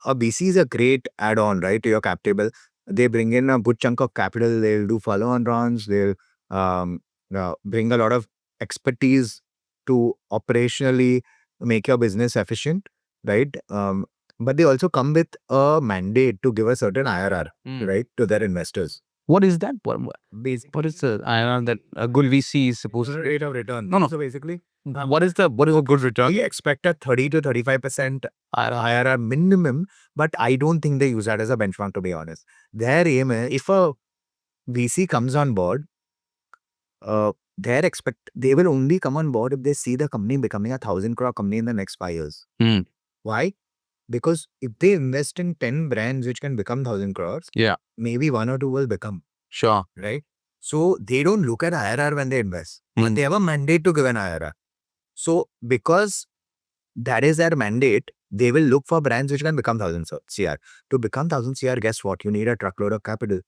BC is a great add-on, right, to your cap table. They bring in a good chunk of capital. They'll do follow-on rounds. They'll bring a lot of expertise to operationally make your business efficient, right? But they also come with a mandate to give a certain IRR, right, to their investors. What is that? What is the IRR that a good VC is supposed to? Rate of return. No. So basically, what is a good return? we expect a 30 to 35% IRR minimum, but I don't think they use that as a benchmark, to be honest. Their aim is, if a VC comes on board, they will only come on board if they see the company becoming 1,000 crore company in the next 5 years. Why? Because if they invest in 10 brands which can become 1,000 crores, maybe 1 or 2 will become. Sure. Right? So they don't look at IRR when they invest, but they have a mandate to give an IRR. So because that is their mandate, they will look for brands which can become 1,000 CR. To become 1,000 CR, guess what? You need a truckload of capital,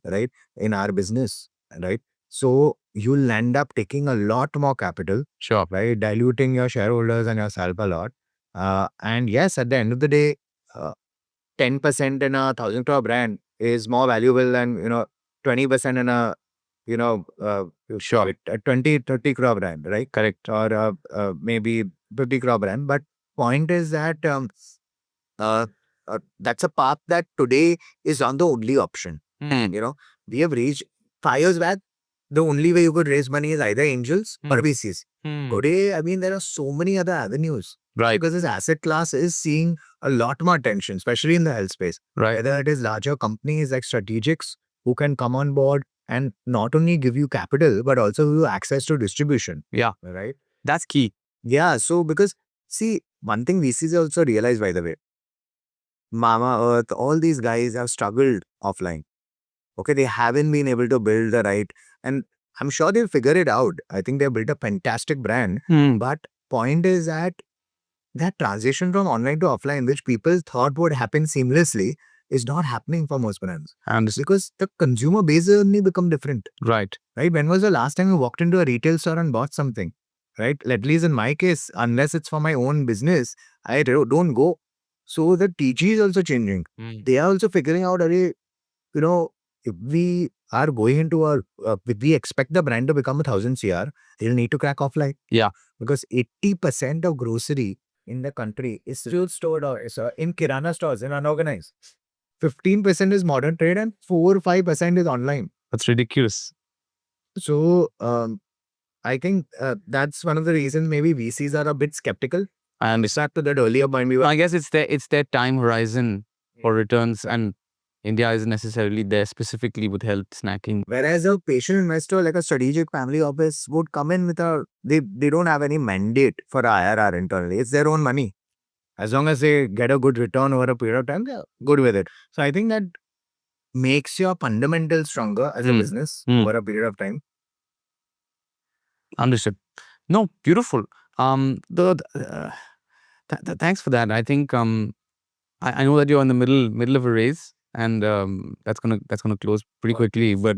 right? In our business, right? So you'll end up taking a lot more capital, Sure. right? Diluting your shareholders and yourself a lot. And yes, at the end of the day, 10% in a 1,000 crore brand is more valuable than, 20% in a, Sure. a 20, 30 crore brand, right? Correct. Or maybe 50 crore brand. But point is that that's a path that today is on the only option. We have reached 5 years back. The only way you could raise money is either angels or VCs. Today, I mean, there are so many other avenues. Right. Because this asset class is seeing a lot more attention, especially in the health space. Right. Whether it is larger companies like strategics who can come on board and not only give you capital, but also give you access to distribution. Yeah. Right? That's key. Yeah. So, because see, one thing VCs also realize, by the way, Mama Earth, all these guys have struggled offline. Okay, they haven't been able to build the right, and I'm sure they'll figure it out. I think they built a fantastic brand. But point is that transition from online to offline, which people thought would happen seamlessly, is not happening for most brands. And Because the consumer base has only become different. right. Right? When was the last time you walked into a retail store and bought something? Right? At least in my case, unless it's for my own business, I don't go. So the TG is also changing. They are also figuring out, if we are going into if we expect the brand to become 1,000 CR, they'll need to crack offline. Yeah. Because 80% of grocery in the country is still stored in Kirana stores and unorganized. 15% is modern trade and 4-5% is online. That's ridiculous. So I think that's one of the reasons maybe VCs are a bit skeptical. And Back to that earlier point we were. I guess it's their time horizon for returns, and India isn't necessarily there specifically with health snacking. Whereas a patient investor like a strategic family office would come in with they don't have any mandate for IRR internally. It's their own money. As long as they get a good return over a period of time, they're good with it. So I think that makes your fundamentals stronger as a business over a period of time. Understood. No, beautiful. Thanks for that. I think I know that you're in the middle of a race, and that's gonna close pretty quickly, but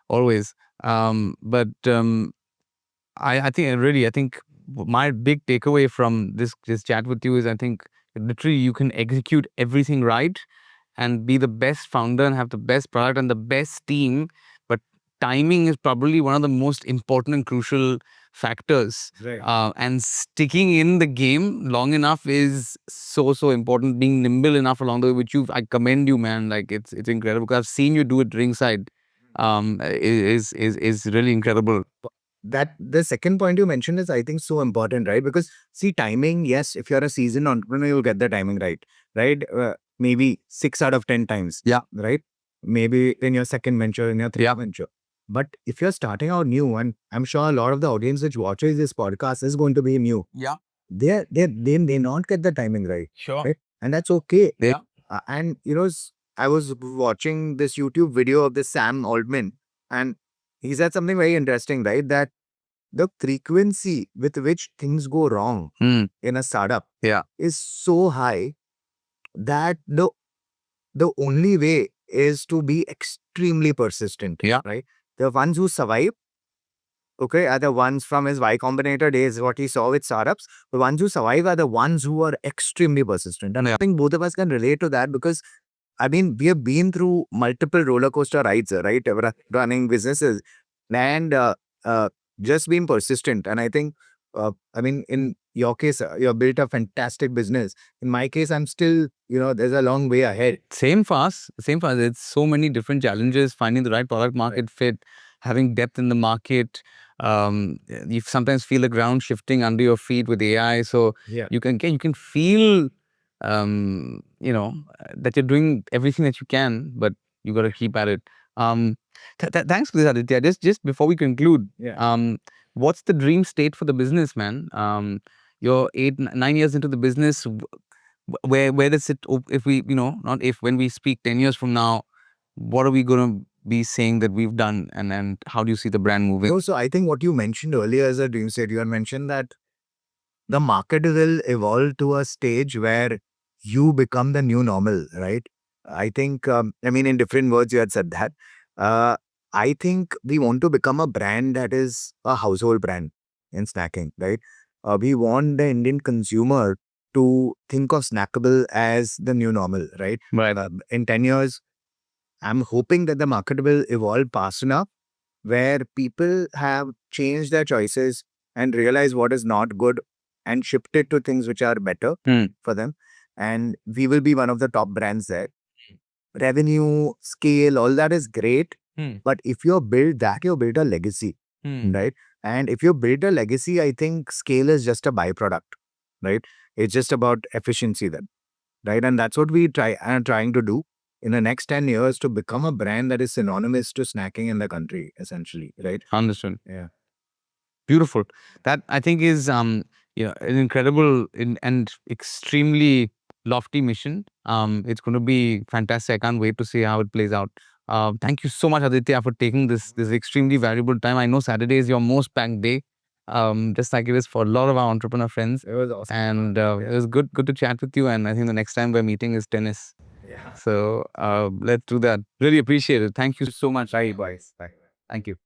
always. I think my big takeaway from this chat with you is, I think literally you can execute everything right and be the best founder and have the best product and the best team, but timing is probably one of the most important and crucial factors. Right. And sticking in the game long enough is so important. Being nimble enough along the way, which I commend you, man. Like it's incredible, because I've seen you do it ringside. Is really incredible. That the second point you mentioned is, I think, so important, right? Because see, timing, yes, if you're a seasoned entrepreneur, you'll get the timing right? Maybe 6 out of 10 times. Yeah. Right? Maybe in your second venture, in your third venture. But if you're starting out new, and I'm sure a lot of the audience which watches this podcast is going to be new. Yeah. They may not get the timing right. Sure. Right? And that's okay. Yeah. And I was watching this YouTube video of this Sam Altman, and he said something very interesting, right? That the frequency with which things go wrong in a startup is so high that the only way is to be extremely persistent. Yeah. Right? The ones who survive, okay, are the ones from his Y Combinator days, what he saw with startups. The ones who survive are the ones who are extremely persistent. And I think both of us can relate to that, because I mean, we have been through multiple roller coaster rides, right? Running businesses and just being persistent. And I think, in your case, you built a fantastic business. In my case, I'm still, there's a long way ahead. Same for us. It's so many different challenges, finding the right product market fit, having depth in the market. You sometimes feel the ground shifting under your feet with AI. So you can feel, that you're doing everything that you can, but you got to keep at it. Thanks for this, Aditya. Just before we conclude, what's the dream state for the business, man? You're 8-9 years into the business. Where does it, if we, not if, when we speak 10 years from now, what are we going to be saying that we've done, and how do you see the brand moving? So I think what you mentioned earlier as a dream state, you had mentioned that the market will evolve to a stage where you become the new normal, right? I think, I mean, in different words, you had said that. Uh, I think we want to become a brand that is a household brand in snacking, right? We want the Indian consumer to think of Snackable as the new normal, right? Right. In 10 years, I'm hoping that the market will evolve fast enough where people have changed their choices and realize what is not good and shifted to things which are better Hmm. for them. And we will be one of the top brands there. Revenue, scale, all that is great. Hmm. But if you build that, you build a legacy, Hmm. right? And if you build a legacy, I think scale is just a byproduct, right? It's just about efficiency then, right? And that's what we are trying to do in the next 10 years to become a brand that is synonymous to snacking in the country, essentially, right? Understood. Yeah. Beautiful. That I think is an incredible and extremely lofty mission. It's going to be fantastic. I can't wait to see how it plays out. Thank you so much, Aditya, for taking this extremely valuable time. I know Saturday is your most packed day, just like it is for a lot of our entrepreneur friends. It was awesome. And it was good to chat with you. And I think the next time we're meeting is tennis. Yeah. So let's do that. Really appreciate it. Thank you so much. Bye, boys. Bye. Thank you.